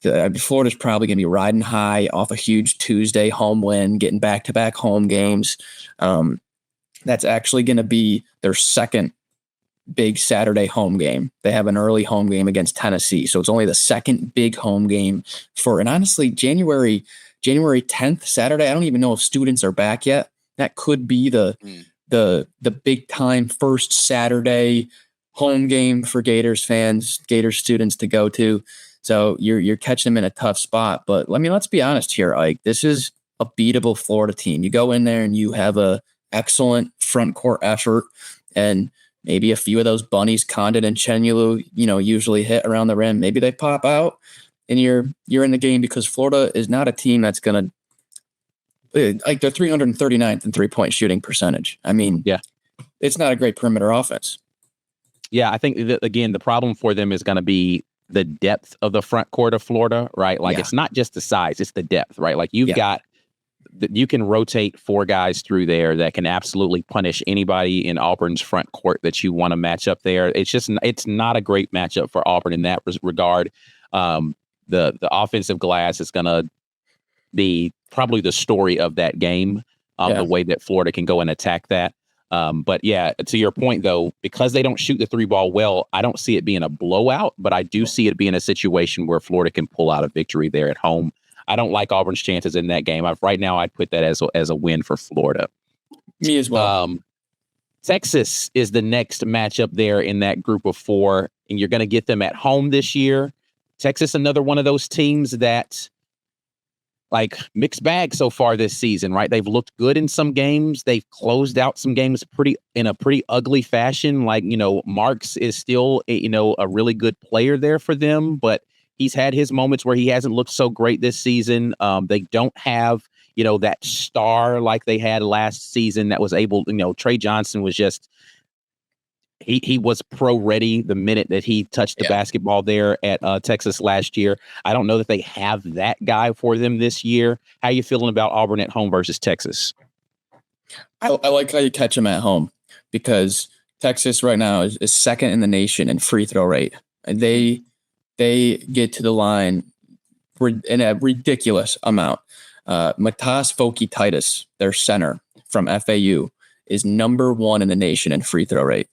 Florida's probably going to be riding high off a huge Tuesday home win, getting back-to-back home games. That's actually going to be their second big Saturday home game. They have an early home game against Tennessee. So it's only the second big home game and honestly, January 10th, Saturday, I don't even know if students are back yet. That could be the big time first Saturday home game for Gators fans, Gators students to go to. So you're catching them in a tough spot. But let's be honest here, Ike. This is a beatable Florida team. You go in there and you have a excellent front court effort, and maybe a few of those bunnies, Condon and Chinyelu, usually hit around the rim. Maybe they pop out, and you're in the game, because Florida is not a team that's going to, like, they're 339th in 3-point shooting percentage. I mean, yeah, it's not a great perimeter offense. Yeah, I think that, again, the problem for them is going to be the depth of the front court of Florida, right? Like, it's not just the size, it's the depth, right? Like, you can rotate 4 guys through there that can absolutely punish anybody in Auburn's front court that you want to match up there. It's not a great matchup for Auburn in that regard. The offensive glass is going to be probably the story of that game, the way that Florida can go and attack that. But yeah, to your point, though, because they don't shoot the 3 ball well, I don't see it being a blowout, but I do see it being a situation where Florida can pull out a victory there at home. I don't like Auburn's chances in that game. Right now, I'd put that as a win for Florida. Me as well. Texas is the next matchup there in that group of 4, and you're going to get them at home this year. Texas, another one of those teams that, like, mixed bag so far this season, right? They've looked good in some games. They've closed out some games in a pretty ugly fashion. Like, Marks is still, a really good player there for them, but he's had his moments where he hasn't looked so great this season. They don't have, that star like they had last season that was able, Trey Johnson was just, he was pro ready the minute that he touched the basketball there at Texas last year. I don't know that they have that guy for them this year. How are you feeling about Auburn at home versus Texas? I like how you catch them at home, because Texas right now is second in the nation in free throw rate. They get to the line in a ridiculous amount. Matas Foki-Titus, their center from FAU, is number 1 in the nation in free throw rate.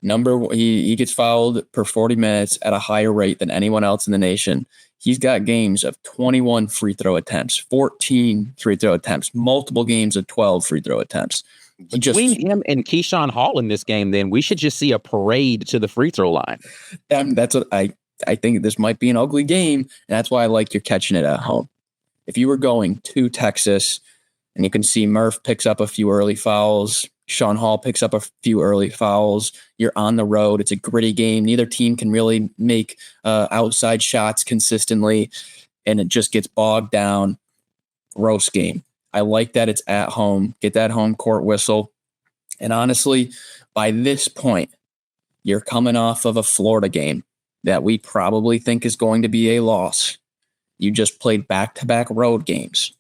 He gets fouled per 40 minutes at a higher rate than anyone else in the nation. He's got games of 21 free throw attempts, 14 free throw attempts, multiple games of 12 free throw attempts. Between him and Keyshawn Hall in this game, then we should just see a parade to the free throw line. That's what I think. This might be an ugly game, and that's why I like you're catching it at home. If you were going to Texas, and you can see Murph picks up a few early fouls, Sean Hall picks up a few early fouls, you're on the road. It's a gritty game. Neither team can really make outside shots consistently, and it just gets bogged down. Gross game. I like that it's at home. Get that home court whistle. And honestly, by this point, you're coming off of a Florida game that we probably think is going to be a loss. You just played back-to-back road games.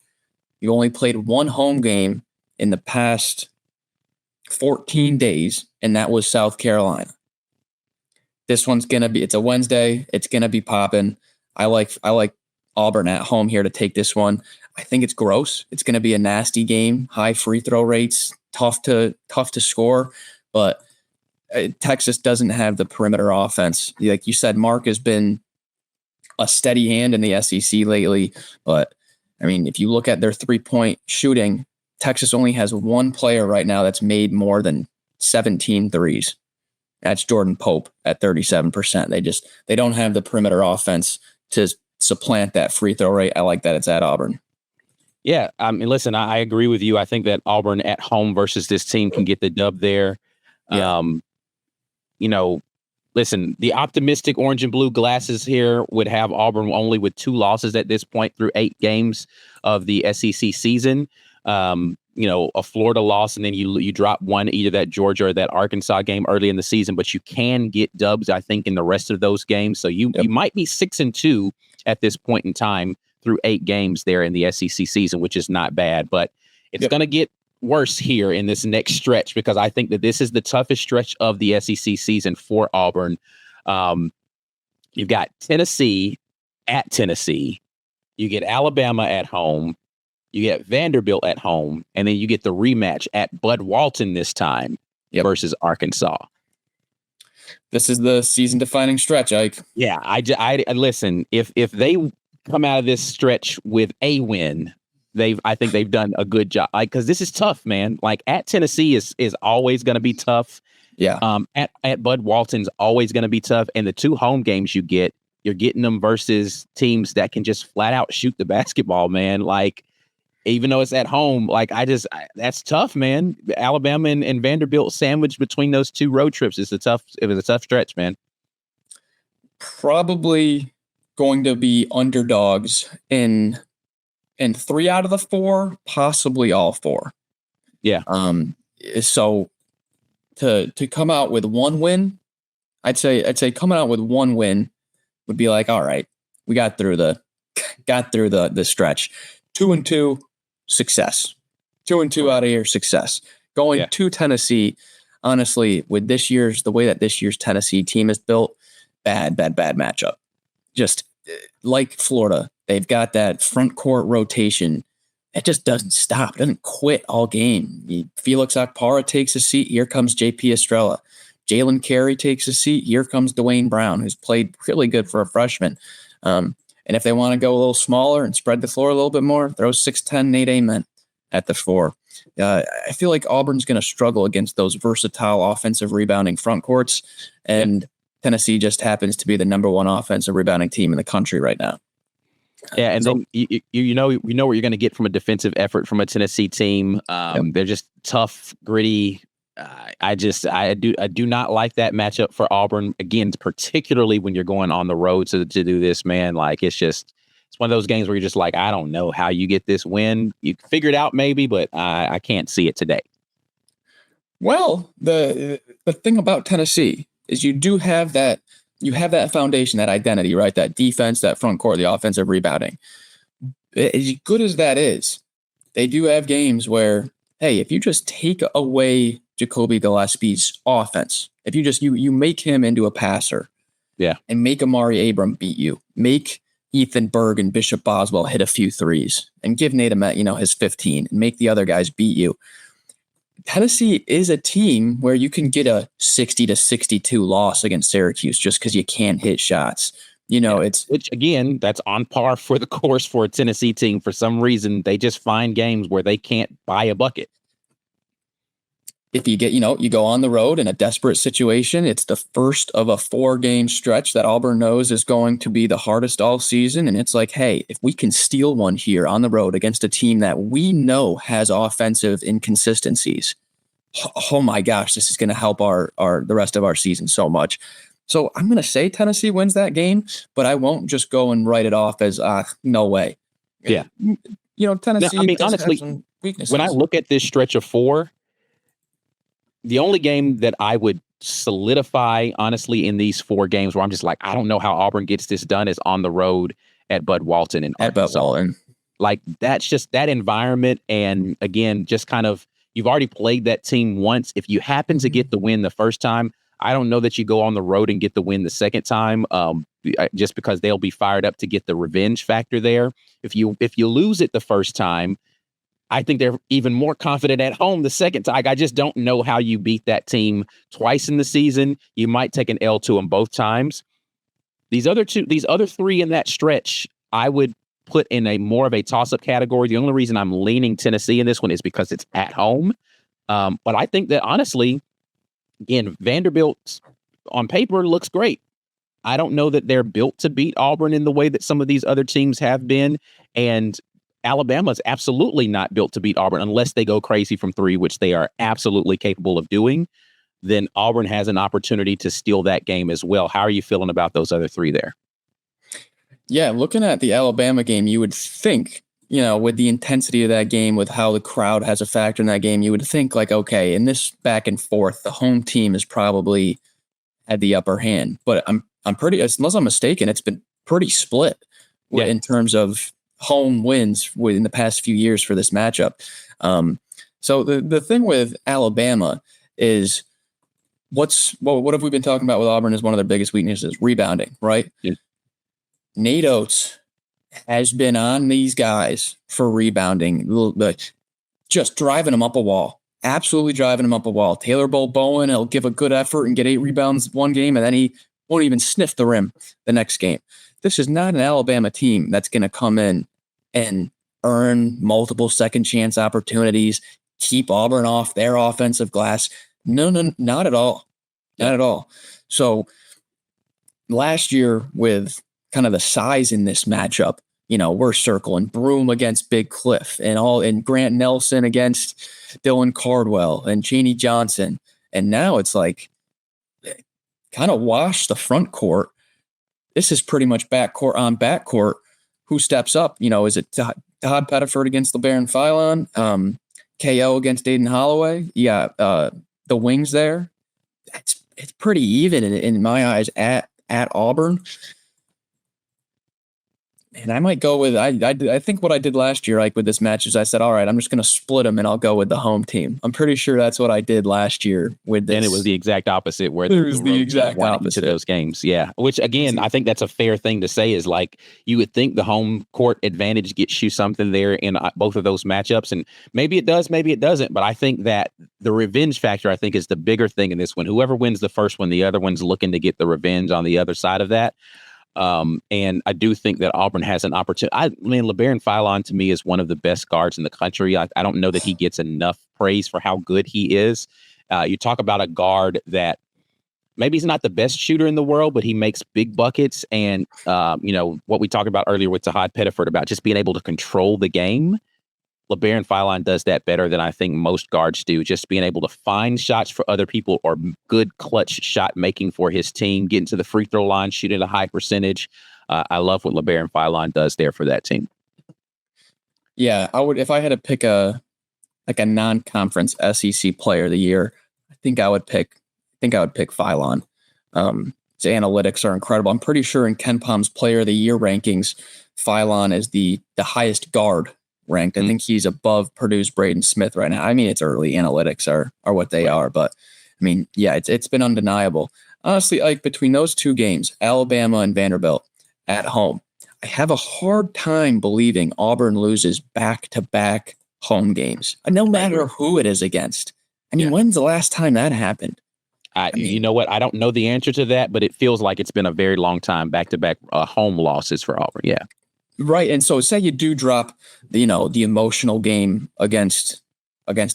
You only played one home game in the past 14 days, and that was South Carolina. This one's going to be, it's a Wednesday. It's going to be popping. I like Auburn at home here to take this one. I think it's gross. It's going to be a nasty game, high free throw rates, tough to score, but Texas doesn't have the perimeter offense. Like you said, Mark has been a steady hand in the SEC lately, but I mean, if you look at their 3-point shooting, Texas only has one player right now that's made more than 17 threes. That's Jordan Pope at 37%. They don't have the perimeter offense to supplant that free throw rate. I like that it's at Auburn. Yeah, I mean, listen, I agree with you. I think that Auburn at home versus this team can get the dub there. Yeah. Listen, the optimistic orange and blue glasses here would have Auburn only with 2 losses at this point through 8 games of the SEC season. A Florida loss, and then you drop one, either that Georgia or that Arkansas game early in the season, but you can get dubs, I think, in the rest of those games. So you might be 6-2 at this point in time through 8 games there in the SEC season, which is not bad, but it's going to get worse here in this next stretch, because I think that this is the toughest stretch of the SEC season for Auburn. You've got Tennessee at Tennessee. You get Alabama at home. You get Vanderbilt at home, and then you get the rematch at Bud Walton this time versus Arkansas. This is the season-defining stretch, Ike. Yeah, I listen. If they come out of this stretch with a win, I think they've done a good job. Because this is tough, man. Like, at Tennessee is always going to be tough. Yeah. At Bud Walton's always going to be tough, and the 2 home games you're getting them versus teams that can just flat out shoot the basketball, man. Like, even though it's at home, like that's tough, man. Alabama and Vanderbilt sandwiched between those 2 road trips. It was a tough stretch, man. Probably going to be underdogs in 3 out of the 4, possibly all 4. Yeah. So to come out with 1 win, I'd say coming out with 1 win would be like, all right, we got through the stretch. 2-2. Success. 2-2 out of here, success. Going to Tennessee, honestly, with the way that this year's Tennessee team is built, bad matchup. Just like Florida, they've got that front court rotation. It just doesn't stop. It doesn't quit all game. Felix Okpara takes a seat. Here comes J.P. Estrella. Jalen Carey takes a seat. Here comes Dwayne Brown, who's played really good for a freshman. And if they want to go a little smaller and spread the floor a little bit more, throw 6'10" Nate Amen at the 4. I feel like Auburn's going to struggle against those versatile offensive rebounding front courts, and Tennessee just happens to be the number one offensive rebounding team in the country right now. Yeah, and then you know what you're going to get from a defensive effort from a Tennessee team. They're just tough, gritty. I do not like that matchup for Auburn, again, particularly when you're going on the road to do this, man. Like, it's one of those games where you're just like, I don't know how you get this win. You can figure it out maybe, but I can't see it today. Well, the thing about Tennessee is you do have that. You have that foundation, that identity, right? That defense, that front court, the offensive rebounding. As good as that is, they do have games where, hey, if you just take away Jacoby Gillespie's offense, if you just you make him into a passer, and make Amari Abram beat you, make Ethan Berg and Bishop Boswell hit a few threes, and give Nate Ahmet, his 15, and make the other guys beat you. Tennessee is a team where you can get a 60-62 loss against Syracuse just because you can't hit shots. Which again, that's on par for the course for a Tennessee team. For some reason, they just find games where they can't buy a bucket. If you get, you go on the road in a desperate situation, it's the first of a 4-game stretch that Auburn knows is going to be the hardest all season. And it's like, hey, if we can steal one here on the road against a team that we know has offensive inconsistencies, oh my gosh, this is going to help the rest of our season so much. So I'm going to say Tennessee wins that game, but I won't just go and write it off as no way. Yeah. Tennessee. No, I mean, honestly, when I look at this stretch of 4, the only game that I would solidify, honestly, in these 4 games where I'm just like, I don't know how Auburn gets this done, is on the road at Bud Walton in Arkansas. Like, that's just that environment. And again, just kind of, you've already played that team once. If you happen to get the win the first time, I don't know that you go on the road and get the win the second time, just because they'll be fired up to get the revenge factor there. If you lose it the first time, I think they're even more confident at home the second time. I just don't know how you beat that team twice in the season. You might take an L to them both times. These other 3 in that stretch, I would put in a more of a toss-up category. The only reason I'm leaning Tennessee in this one is because it's at home. But I think that, honestly, again, Vanderbilt on paper looks great. I don't know that they're built to beat Auburn in the way that some of these other teams have been. And Alabama's absolutely not built to beat Auburn unless they go crazy from 3, which they are absolutely capable of doing. Then Auburn has an opportunity to steal that game as well. How are you feeling about those other 3 there? Yeah, looking at the Alabama game, you would think, with the intensity of that game, with how the crowd has a factor in that game, you would think like, okay, in this back and forth, the home team has probably had the upper hand. But I'm pretty, unless I'm mistaken, it's been pretty split in terms of home wins within the past few years for this matchup. So the thing with Alabama is what have we been talking about with Auburn is one of their biggest weaknesses, rebounding, right? Yeah. Nate Oates has been on these guys for rebounding, just driving them up a wall, absolutely driving them up a wall. Taylor Bowen, he'll give a good effort and get 8 rebounds one game, and then he won't even sniff the rim the next game. This is not an Alabama team that's going to come in and earn multiple second chance opportunities, keep Auburn off their offensive glass. No, not at all. Not at all. So last year, with kind of the size in this matchup, we're circling Broom against Big Cliff and Grant Nelson against Dylan Cardwell and Cheney Johnson. And now it's like kind of wash the front court. This is pretty much backcourt on backcourt. Who steps up? Is it Tahaad Pettiford against LeBaron Philon? KO against Aiden Holloway? Yeah, the wings there. It's pretty even in my eyes at Auburn. And I might go with I think what I did last year, like with this match, is I said, all right, I'm just going to split them and I'll go with the home team. I'm pretty sure that's what I did last year with this. And it was the exact opposite, where it was the exact opposite to those games. Yeah, which again, I think that's a fair thing to say, is like you would think the home court advantage gets you something there in both of those matchups, and maybe it does, maybe it doesn't. But I think that the revenge factor, I think, is the bigger thing in this one. Whoever wins the first one, the other one's looking to get the revenge on the other side of that. And I do think that Auburn has an opportunity. I mean, LeBaron Philon to me is one of the best guards in the country. I don't know that he gets enough praise for how good he is. You talk about a guard that maybe he's not the best shooter in the world, but he makes big buckets. And, what we talked about earlier with Tahaad Pettiford about just being able to control the game. LeBaron Philon does that better than I think most guards do, just being able to find shots for other people or good clutch shot making for his team, getting to the free throw line, shooting a high percentage. I love what LeBaron Philon does there for that team. Yeah, I would, if I had to pick a non-conference SEC player of the year, I think I would pick Philon. His analytics are incredible. I'm pretty sure in KenPom's player of the year rankings, Philon is the highest guard ranked. I think he's above Purdue's Braden Smith right now. I mean, it's early. Analytics are what they are, but I mean, yeah, it's been undeniable. Honestly, like between those two games, Alabama and Vanderbilt at home, I have a hard time believing Auburn loses back-to-back home games, no matter who it is against. I mean, when's the last time that happened? You know what? I don't know the answer to that, but it feels like it's been a very long time back-to-back home losses for Auburn. Yeah. Right. And so say you do drop the emotional game against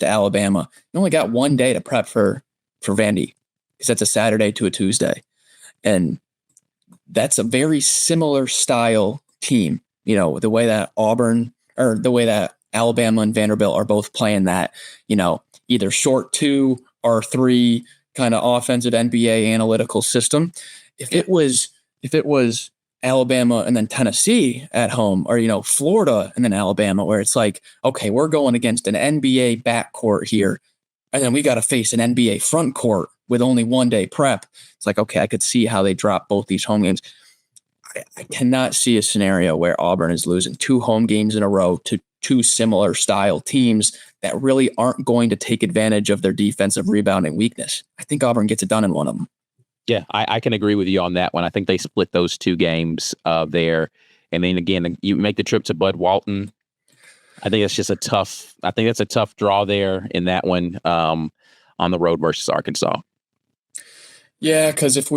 Alabama. You only got one day to prep for Vandy because that's a Saturday to a Tuesday. And that's a very similar style team, the way that Alabama and Vanderbilt are both playing that, either short 2 or 3 kind of offensive NBA analytical system. If it was Alabama and then Tennessee at home, or, Florida and then Alabama, where it's like, okay, we're going against an NBA backcourt here, and then we got to face an NBA front court with only 1 day prep. It's like, okay, I could see how they drop both these home games. I cannot see a scenario where Auburn is losing 2 home games in a row to 2 similar style teams that really aren't going to take advantage of their defensive rebounding weakness. I think Auburn gets it done in one of them. Yeah, I can agree with you on that one. I think they split those 2 games there. And then again, you make the trip to Bud Walton. I think that's a tough draw there in that one on the road versus Arkansas. Yeah, because if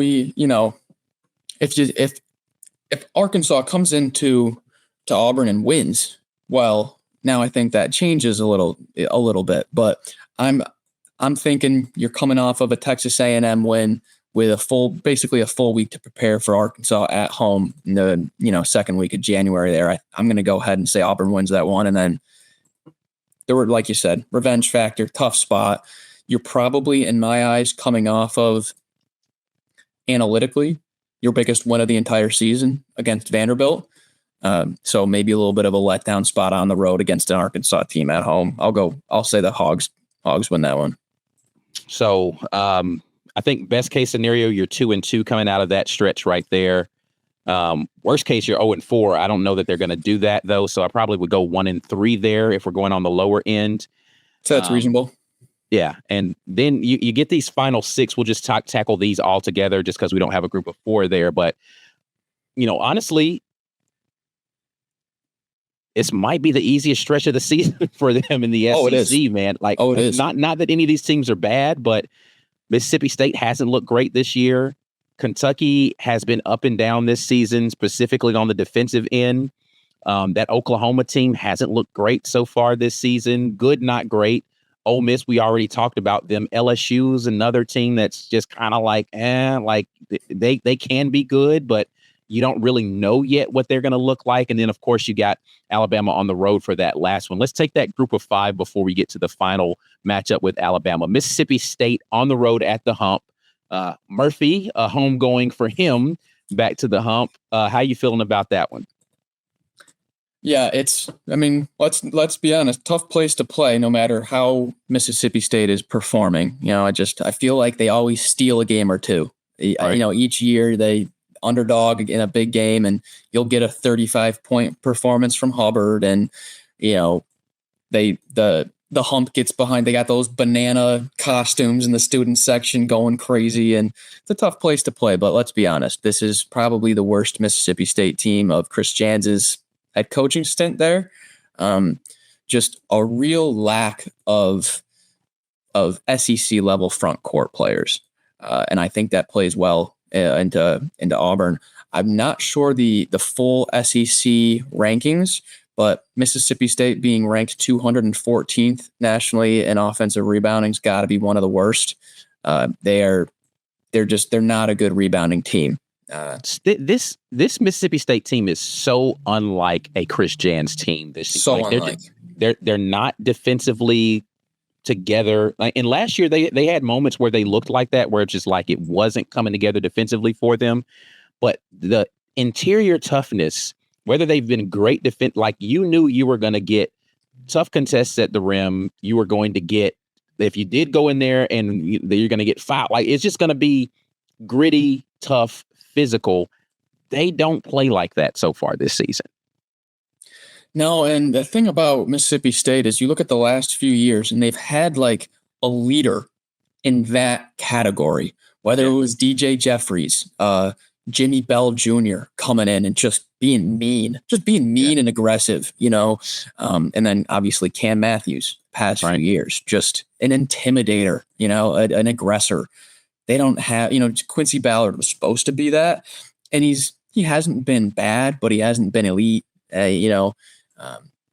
Arkansas comes into Auburn and wins, well, now I think that changes a little bit. But I'm thinking you're coming off of a Texas A&M win with basically a full week to prepare for Arkansas at home in the second week of January there. I'm going to go ahead and say Auburn wins that one. And then there were, like you said, revenge factor, tough spot. You're probably, in my eyes, coming off of analytically your biggest win of the entire season against Vanderbilt. So maybe a little bit of a letdown spot on the road against an Arkansas team at home. I'll say the Hogs win that one. So, I think best case scenario, you're 2-2 coming out of that stretch right there. Worst case, you're 0-4. I don't know that they're going to do that though. So I probably would go 1-3 there if we're going on the lower end. So that's reasonable. Yeah. And then you get these final 6. We'll just tackle these all together just because we don't have a group of 4 there. But, honestly, this might be the easiest stretch of the season for them in the SEC, it is. Man. Like, it is. Not that any of these teams are bad, but Mississippi State hasn't looked great this year. Kentucky has been up and down this season, specifically on the defensive end. That Oklahoma team hasn't looked great so far this season. Good, not great. Ole Miss, we already talked about them. LSU is another team that's just kind of like they can be good, but you don't really know yet what they're going to look like. And then, of course, you got Alabama on the road for that last one. Let's take that group of 5 before we get to the final matchup with Alabama. Mississippi State on the road at the Hump. Murphy, a home going for him back to the Hump. How you feeling about that one? Yeah, let's be honest, tough place to play no matter how Mississippi State is performing. I feel like they always steal a game or two. Right. Each year they underdog in a big game and you'll get a 35-point performance from Hubbard, and the Hump gets behind. They got those banana costumes in the student section going crazy, and it's a tough place to play. But let's be honest, this is probably the worst Mississippi State team of Chris Jans's head coaching stint there. Just a real lack of SEC level front court players, and I think that plays well into Auburn. I'm not sure the full SEC rankings, but Mississippi State being ranked 214th nationally in offensive rebounding's got to be one of the worst. They're not a good rebounding team. This Mississippi State team is so unlike a Chris Jans team this season. So unlike. They're not defensively together. And last year they had moments where they looked like that, where it's just like it wasn't coming together defensively for them. But the interior toughness, whether they've been great defense, like you knew you were going to get tough contests at the rim. You were going to get, if you did go in there and you're going to get fouled, like it's just going to be gritty, tough, physical. They don't play like that so far this season. No, and the thing about Mississippi State is you look at the last few years and they've had like a leader in that category, whether it was DJ Jeffries, Jimmy Bell Jr. coming in and just being mean and aggressive, and then obviously Cam Matthews past few years, just an intimidator, an aggressor. They don't have, Quincy Ballard was supposed to be that, and he hasn't been bad, but he hasn't been elite,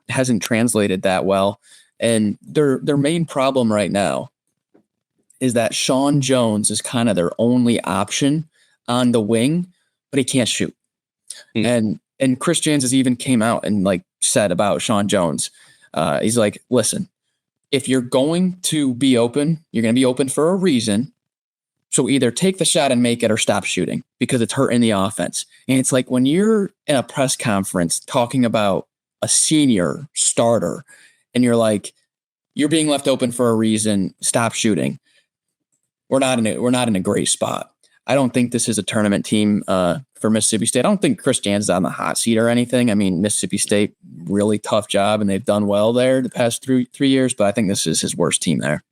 hasn't translated that well. And their main problem right now is that Sean Jones is kind of their only option on the wing, but he can't shoot. And Chris Jans has even came out and like said about Sean Jones. He's like, listen, if you're going to be open, you're going to be open for a reason. So either take the shot and make it or stop shooting because it's hurting the offense. And it's like when you're in a press conference talking about a senior starter and you're like, you're being left open for a reason, stop shooting. We're not in a great spot. I don't think this is a tournament team for Mississippi State. I don't think Chris Jans is on the hot seat or anything. I mean, Mississippi State, really tough job, and they've done well there the past three years, but I think this is his worst team there.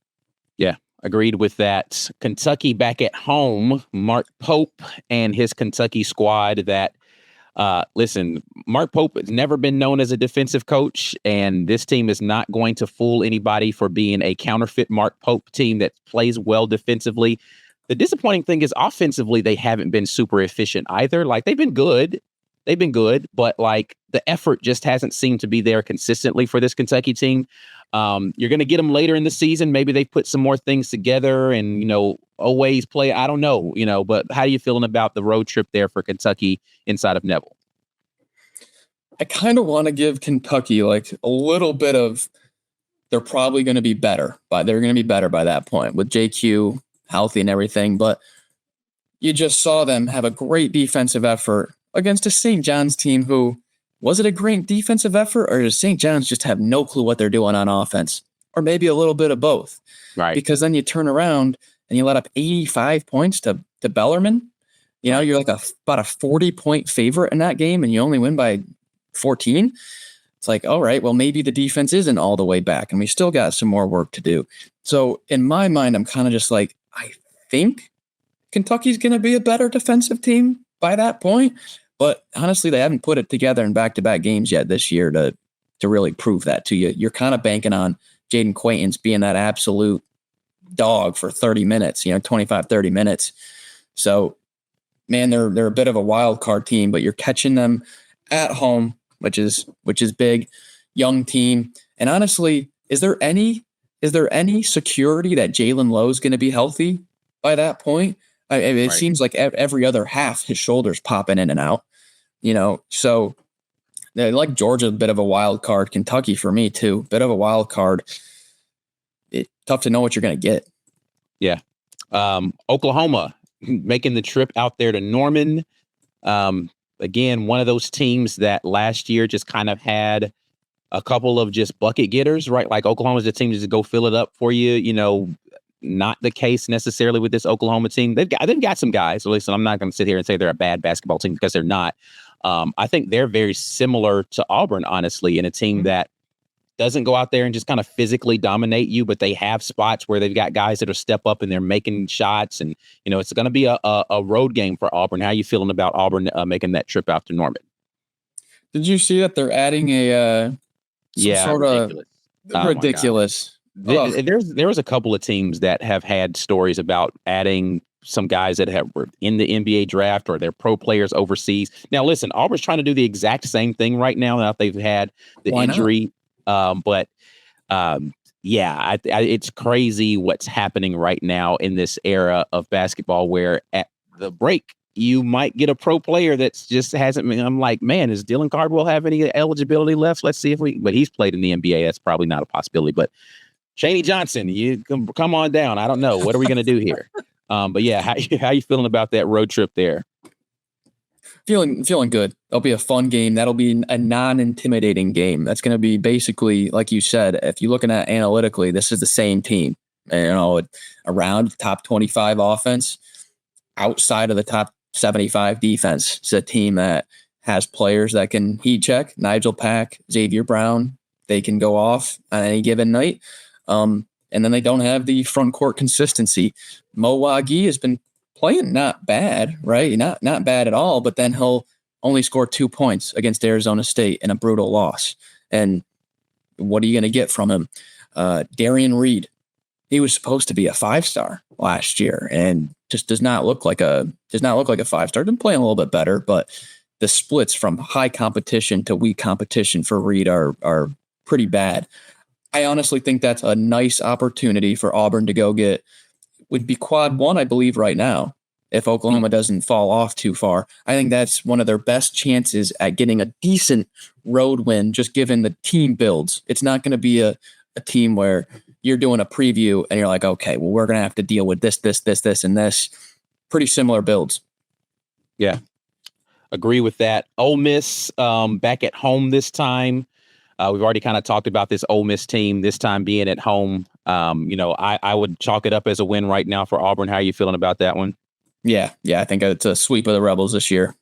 Yeah, agreed with that. Kentucky back at home, Mark Pope and his Kentucky squad that, listen, Mark Pope has never been known as a defensive coach, and this team is not going to fool anybody for being a counterfeit Mark Pope team that plays well defensively. The disappointing thing is offensively, they haven't been super efficient either. Like they've been good, but like the effort just hasn't seemed to be there consistently for this Kentucky team. You're going to get them later in the season. Maybe they put some more things together and, always play. I don't know, but how are you feeling about the road trip there for Kentucky inside of Neville? I kind of want to give Kentucky like a little bit of, they're probably going to be better, but they're going to be better by that point with JQ healthy and everything. But you just saw them have a great defensive effort against a St. John's team who, was it a great defensive effort, or does St. John's just have no clue what they're doing on offense? Or maybe a little bit of both. Right. Because then you turn around and you let up 85 points to Bellarmine. You're like about a 40-point favorite in that game, and you only win by 14. It's like, all right, well, maybe the defense isn't all the way back, and we still got some more work to do. So in my mind, I'm kind of just like, I think Kentucky's going to be a better defensive team by that point. But honestly, they haven't put it together in back-to-back games yet this year to really prove that to you. You're kind of banking on Jaden Quaintance being that absolute dog for 30 minutes, 25, 30 minutes. So, man, they're a bit of a wild card team, but you're catching them at home, which is big. Young team. And honestly, is there any security that Jalen Lowe's going to be healthy by that point? It seems like every other half his shoulders popping in and out, so like Georgia, a bit of a wild card. Kentucky for me too, bit of a wild card. It's tough to know what you're going to get. Yeah. Oklahoma making the trip out there to Norman. Again, one of those teams that last year just kind of had a couple of just bucket getters, right? Like Oklahoma's a team to just go fill it up for you, not the case necessarily with this Oklahoma team. They've got some guys. So listen, I'm not going to sit here and say they're a bad basketball team because they're not. I think they're very similar to Auburn, honestly, in a team that doesn't go out there and just kind of physically dominate you, but they have spots where they've got guys that'll step up and they're making shots. And, it's going to be a road game for Auburn. How are you feeling about Auburn making that trip out to Norman? Did you see that they're adding sort of ridiculous? There was a couple of teams that have had stories about adding some guys that were in the NBA draft or they're pro players overseas. Now, listen, Auburn's trying to do the exact same thing right now that they've had the injury. Yeah, it's crazy what's happening right now in this era of basketball where at the break, you might get a pro player that's just hasn't been. I'm like, man, does Dylan Cardwell have any eligibility left? Let's see but he's played in the NBA. That's probably not a possibility. But Shaney Johnson, you come on down. I don't know. What are we going to do here? But yeah, how you feeling about that road trip there? Feeling good. It'll be a fun game. That'll be a non-intimidating game. That's going to be basically, like you said, if you're looking at analytically, this is the same team. Around top 25 offense, outside of the top 75 defense. It's a team that has players that can heat check. Nigel Pack, Xavier Brown, they can go off on any given night. And then they don't have the front court consistency. Mo Wagi has been playing not bad, right? Not bad at all, but then he'll only score 2 points against Arizona State in a brutal loss. And what are you going to get from him? Darian Reed, he was supposed to be a 5-star last year and just does not look like a 5-star. Been playing a little bit better, but the splits from high competition to weak competition for Reed are pretty bad. I honestly think that's a nice opportunity for Auburn to go get. Would be quad 1, I believe, right now, if Oklahoma doesn't fall off too far. I think that's one of their best chances at getting a decent road win, just given the team builds. It's not going to be a team where you're doing a preview and you're like, okay, well, we're going to have to deal with this, and this. Pretty similar builds. Yeah, agree with that. Ole Miss back at home this time. We've already kind of talked about this Ole Miss team this time being at home. I would chalk it up as a win right now for Auburn. How are you feeling about that one? Yeah, I think it's a sweep of the Rebels this year.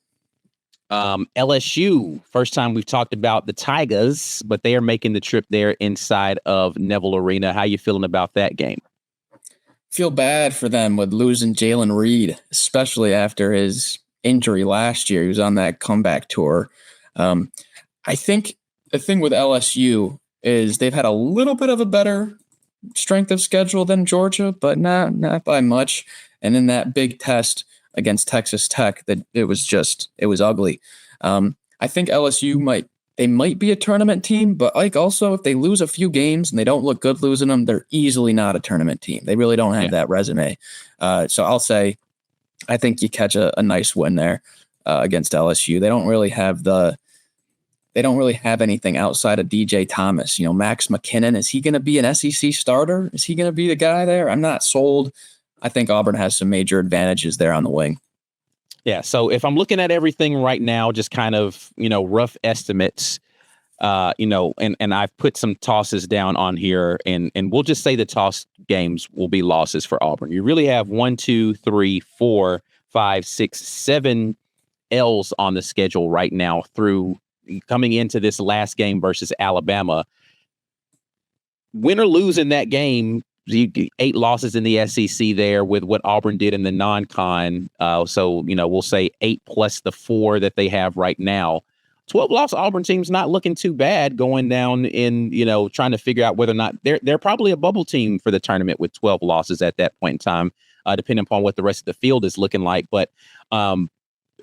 LSU, first time we've talked about the Tigers, but they are making the trip there inside of Neville Arena. How you feeling about that game? Feel bad for them with losing Jalen Reed, especially after his injury last year. He was on that comeback tour. I think the thing with LSU is they've had a little bit of a better strength of schedule than Georgia, but not by much. And in that big test against Texas Tech, that it was ugly. I think LSU might be a tournament team, but like also if they lose a few games and they don't look good losing them, they're easily not a tournament team. They really don't have that resume. So I'll say I think you catch a nice win there against LSU. They don't really have anything outside of DJ Thomas. Max McKinnon, is he going to be an SEC starter? Is he going to be the guy there? I'm not sold. I think Auburn has some major advantages there on the wing. Yeah. So if I'm looking at everything right now, just kind of, rough estimates, and I've put some tosses down on here and we'll just say the toss games will be losses for Auburn. You really have 1, 2, 3, 4, 5, 6, 7 L's on the schedule right now through coming into this last game versus Alabama. Win or lose in that game, you get 8 losses in the SEC there with what Auburn did in the non-con. So we'll say 8 plus the 4 that they have right now. 12-loss Auburn team's not looking too bad going down in, trying to figure out whether or not they're probably a bubble team for the tournament with 12 losses at that point in time, depending upon what the rest of the field is looking like. But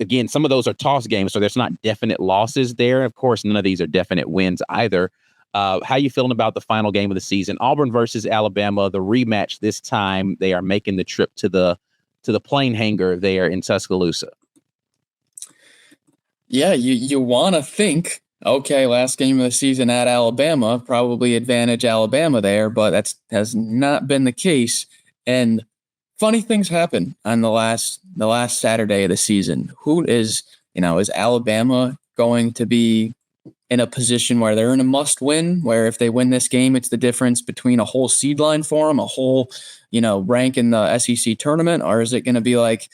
again, some of those are toss games, so there's not definite losses there. Of course, none of these are definite wins either. How you feeling about the final game of the season? Auburn versus Alabama, the rematch this time. They are making the trip to the plane hangar there in Tuscaloosa. Yeah, you want to think, okay, last game of the season at Alabama, probably advantage Alabama there, but that has not been the case. And funny things happen on the last Saturday of the season. Is Alabama going to be in a position where they're in a must win, where if they win this game, it's the difference between a whole seed line for them, a whole, rank in the SEC tournament? Or is it going to be like,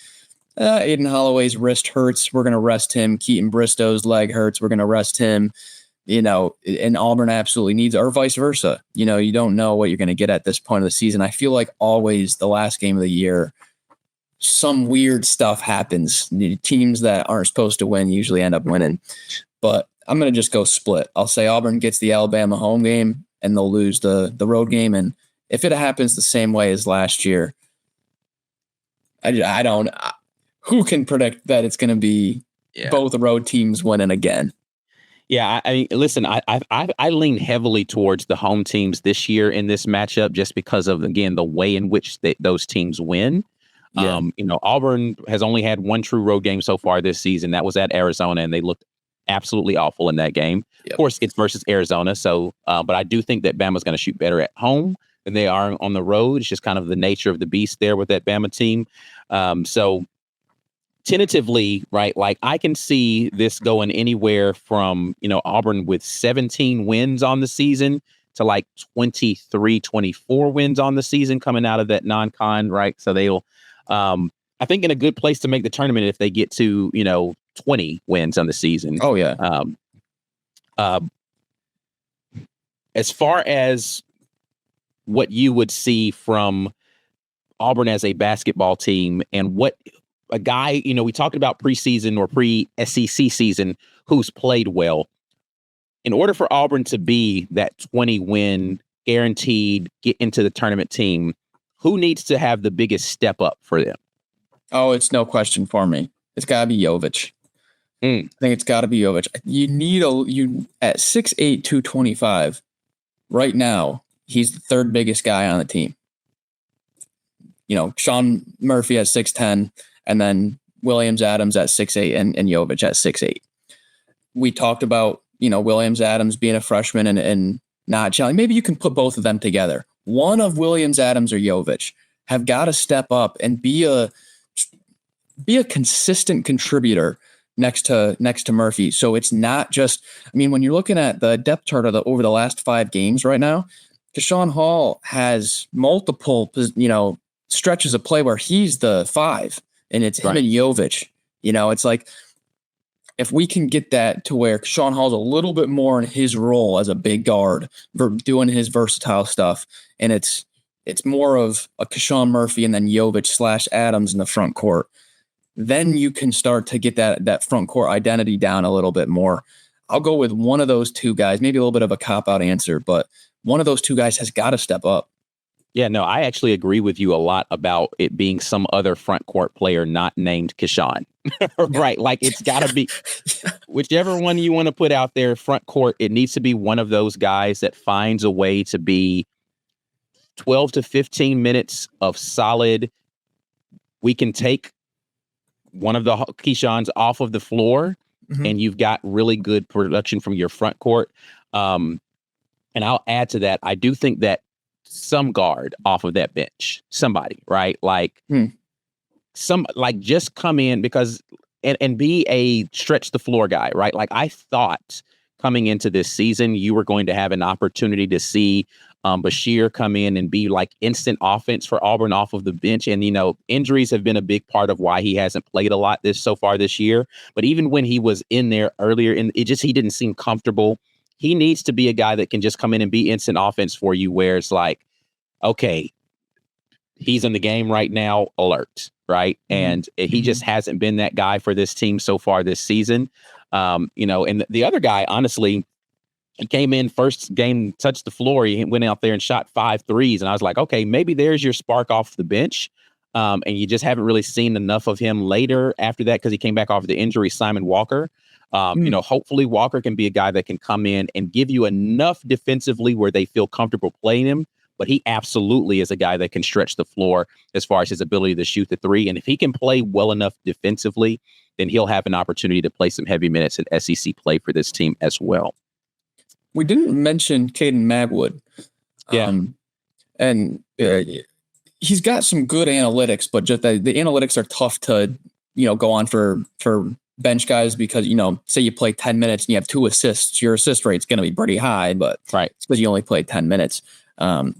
Aiden Holloway's wrist hurts, we're going to rest him. Keaton Bristow's leg hurts, we're going to rest him. And Auburn absolutely needs, or vice versa. You don't know what you're going to get at this point of the season. I feel like always the last game of the year, some weird stuff happens. The teams that aren't supposed to win usually end up winning. But I'm going to just go split. I'll say Auburn gets the Alabama home game and they'll lose the road game. And if it happens the same way as last year, I don't. Who can predict that it's going to be both road teams winning again? Yeah, I mean, listen, I lean heavily towards the home teams this year in this matchup, just because of, again, the way in which those teams win. Yeah. Auburn has only had one true road game so far this season. That was at Arizona, and they looked absolutely awful in that game. Yep. Of course, it's versus Arizona, so but I do think that Bama's going to shoot better at home than they are on the road. It's just kind of the nature of the beast there with that Bama team. So tentatively, right, like I can see this going anywhere from, Auburn with 17 wins on the season to like 23, 24 wins on the season coming out of that non-con, right? So they'll, I think, in a good place to make the tournament if they get to, 20 wins on the season. Oh, yeah. As far as what you would see from Auburn as a basketball team and what a guy, we talked about preseason or pre-SEC season who's played well. In order for Auburn to be that 20-win guaranteed get into the tournament team, who needs to have the biggest step up for them? Oh, it's no question for me. It's got to be Jovic. I think it's got to be Jovic. You need at 6'8", 225 right now. He's the third biggest guy on the team. Sean Murphy at 6'10", and then Williams Adams at 6'8", and Jovic at 6'8". We talked about, Williams Adams being a freshman and not challenging. Maybe you can put both of them together. One of Williams Adams or Jovic have got to step up and be a consistent contributor next to Murphy. So it's not just, when you're looking at the depth chart over the last 5 games right now, Keshawn Hall has multiple, stretches of play where he's the 5 and it's him and Jovic. It's like, if we can get that to where Keshawn Hall's a little bit more in his role as a big guard, doing his versatile stuff, and it's more of a Keshawn Murphy and then Jovic / Adams in the front court, then you can start to get that front court identity down a little bit more. I'll go with one of those two guys, maybe a little bit of a cop-out answer, but one of those two guys has got to step up. Yeah, no, I actually agree with you a lot about it being some other front court player not named Keshawn. Right. Like, it's got to be whichever one you want to put out there front court. It needs to be one of those guys that finds a way to be 12 to 15 minutes of solid. We can take one of the Keshawns off of the floor and you've got really good production from your front court. And I'll add to that. I do think that some guard off of that bench, somebody, right? Like just come in because and be a stretch the floor guy, right? Like, I thought coming into this season, you were going to have an opportunity to see Bashir come in and be like instant offense for Auburn off of the bench. And, injuries have been a big part of why he hasn't played a lot so far this year. But even when he was in there earlier, he didn't seem comfortable. He needs to be a guy that can just come in and be instant offense for you, where it's like, okay, he's in the game right now, alert, right? And he just hasn't been that guy for this team so far this season. And the other guy, honestly, he came in first game, touched the floor. He went out there and shot 5 threes. And I was like, okay, maybe there's your spark off the bench. And you just haven't really seen enough of him later after that because he came back off the injury, Simon Walker. Hopefully Walker can be a guy that can come in and give you enough defensively where they feel comfortable playing him. But he absolutely is a guy that can stretch the floor as far as his ability to shoot the 3. And if he can play well enough defensively, then he'll have an opportunity to play some heavy minutes in SEC play for this team as well. We didn't mention Caden Magwood. He's got some good analytics, but just the analytics are tough to, go on for bench guys because, say you play 10 minutes and you have 2 assists, your assist rate's going to be pretty high, but it's because you only played 10 minutes. Do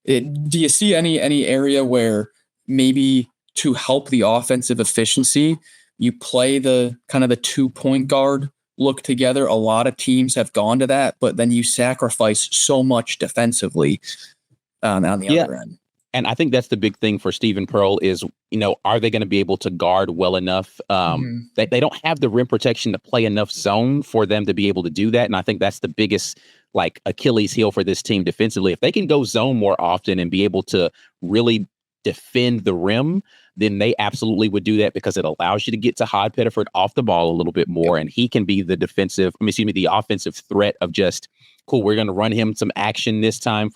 you see any area where maybe to help the offensive efficiency, you play the kind of the 2-point guard look together? A lot of teams have gone to that, but then you sacrifice so much defensively on the other end. And I think that's the big thing for Stephen Pearl is, are they going to be able to guard well enough? They don't have the rim protection to play enough zone for them to be able to do that. And I think that's the biggest Achilles heel for this team defensively. If they can go zone more often and be able to really defend the rim, then they absolutely would do that because it allows you to get Tahaad Pettiford off the ball a little bit more, and he can be the the offensive threat of just, cool, we're going to run him some action this time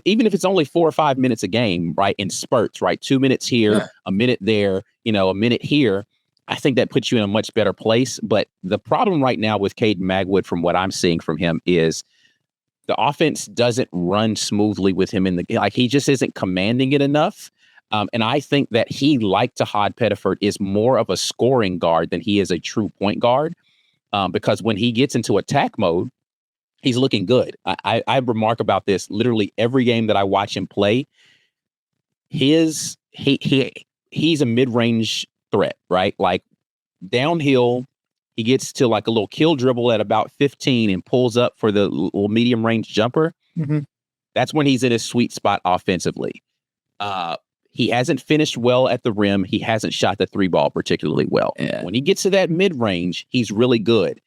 even if it's only 4 or 5 minutes a game, right, in spurts, right, 2 minutes here, a minute there, a minute here, I think that puts you in a much better place. But the problem right now with Caden Magwood, from what I'm seeing from him, is the offense doesn't run smoothly with him he just isn't commanding it enough. And I think that he, like Tahaad Pettiford, is more of a scoring guard than he is a true point guard. Because when he gets into attack mode, he's looking good. I remark about this literally every game that I watch him play. He's a mid-range threat, right? Like downhill, he gets to like a little kill dribble at about 15 and pulls up for the little medium range jumper. Mm-hmm. That's when he's in his sweet spot offensively. He hasn't finished well at the rim. He hasn't shot the 3 ball particularly well. Yeah. When he gets to that mid-range, he's really good.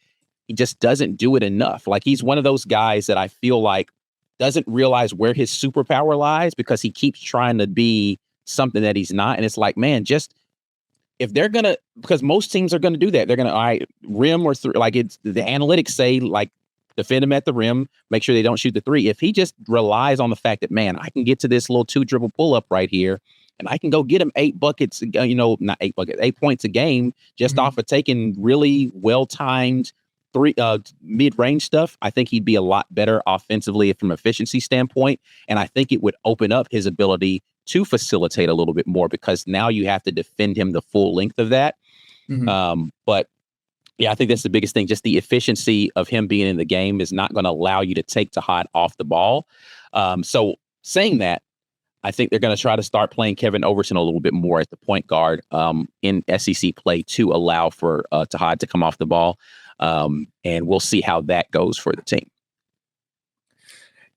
He just doesn't do it enough. Like, he's one of those guys that I feel like doesn't realize where his superpower lies because he keeps trying to be something that he's not. And it's like, man, because most teams are going to do that. They're going to, all right, rim or it's the analytics say, like, defend him at the rim, make sure they don't shoot the 3. If he just relies on the fact that, man, I can get to this little 2 dribble pull up right here, and I can go get him 8 buckets, not 8 buckets, 8 points a game just off of taking really well-timed mid-range stuff, I think he'd be a lot better offensively from an efficiency standpoint. And I think it would open up his ability to facilitate a little bit more because now you have to defend him the full length of that. Mm-hmm. But yeah, I think that's the biggest thing. Just the efficiency of him being in the game is not going to allow you to take Tahaad off the ball. So saying that, I think they're going to try to start playing Kevin Overton a little bit more at the point guard in SEC play to allow for Tahaad to come off the ball. And we'll see how that goes for the team.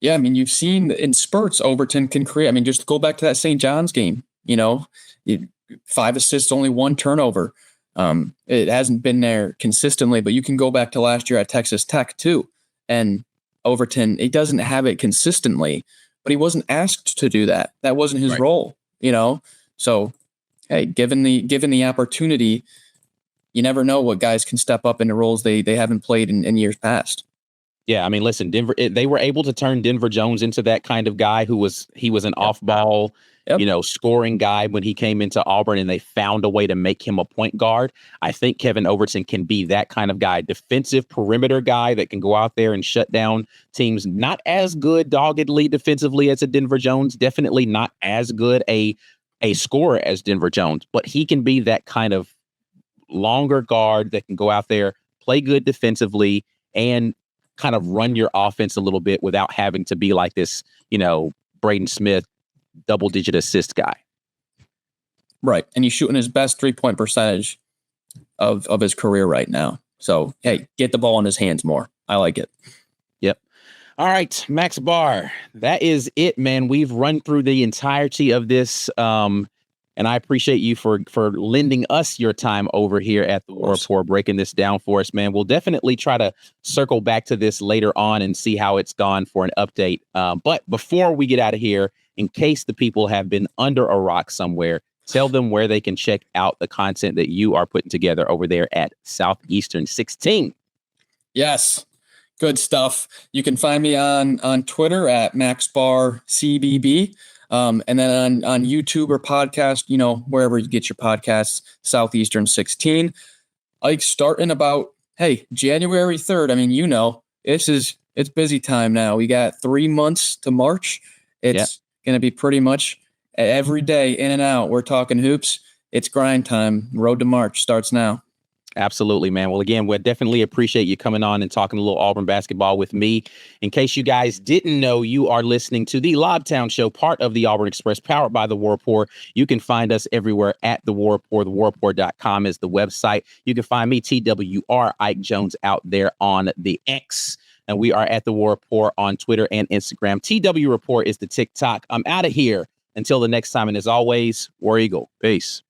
Yeah, I mean, you've seen in spurts, Overton can create. I mean, just go back to that St. John's game, 5 assists, only 1 turnover. It hasn't been there consistently, but you can go back to last year at Texas Tech too. And Overton, he doesn't have it consistently, but he wasn't asked to do that. That wasn't his role, So, hey, given the opportunity, you never know what guys can step up into roles they haven't played in years past. Yeah, I mean, listen, Denver, they were able to turn Denver Jones into that kind of guy he was an off-ball, scoring guy when he came into Auburn, and they found a way to make him a point guard. I think Kevin Overton can be that kind of guy, defensive perimeter guy that can go out there and shut down teams. Not as good doggedly defensively as a Denver Jones, definitely not as good a scorer as Denver Jones, but he can be that kind of longer guard that can go out there, play good defensively, and kind of run your offense a little bit without having to be like this, Braden Smith double-digit assist guy. Right. And he's shooting his best 3-point percentage of his career right now. So, hey, get the ball in his hands more. I like it. Yep. All right, Max Barr. That is it, man. We've run through the entirety of this, and I appreciate you for lending us your time over here at the War Report, breaking this down for us, man. We'll definitely try to circle back to this later on and see how it's gone for an update. But before we get out of here, in case the people have been under a rock somewhere, tell them where they can check out the content that you are putting together over there at Southeastern 16. Yes. Good stuff. You can find me on Twitter at MaxBarCBB. And then on YouTube or podcast, wherever you get your podcasts, Southeastern 16. Ike's starting about, January 3rd. I mean, it's busy time now. We got 3 months to March. It's going to be pretty much every day in and out. We're talking hoops. It's grind time. Road to March starts now. Absolutely, man. Well, again, we definitely appreciate you coming on and talking a little Auburn basketball with me. In case you guys didn't know, you are listening to the Lobtown Show, part of the Auburn Express, powered by the War Report. You can find us everywhere at the War Report. TheWarReport.com is the website. You can find me, TWR Ike Jones, out there on the X. And we are at the War Report on Twitter and Instagram. TW Report is the TikTok. I'm out of here until the next time. And as always, War Eagle. Peace.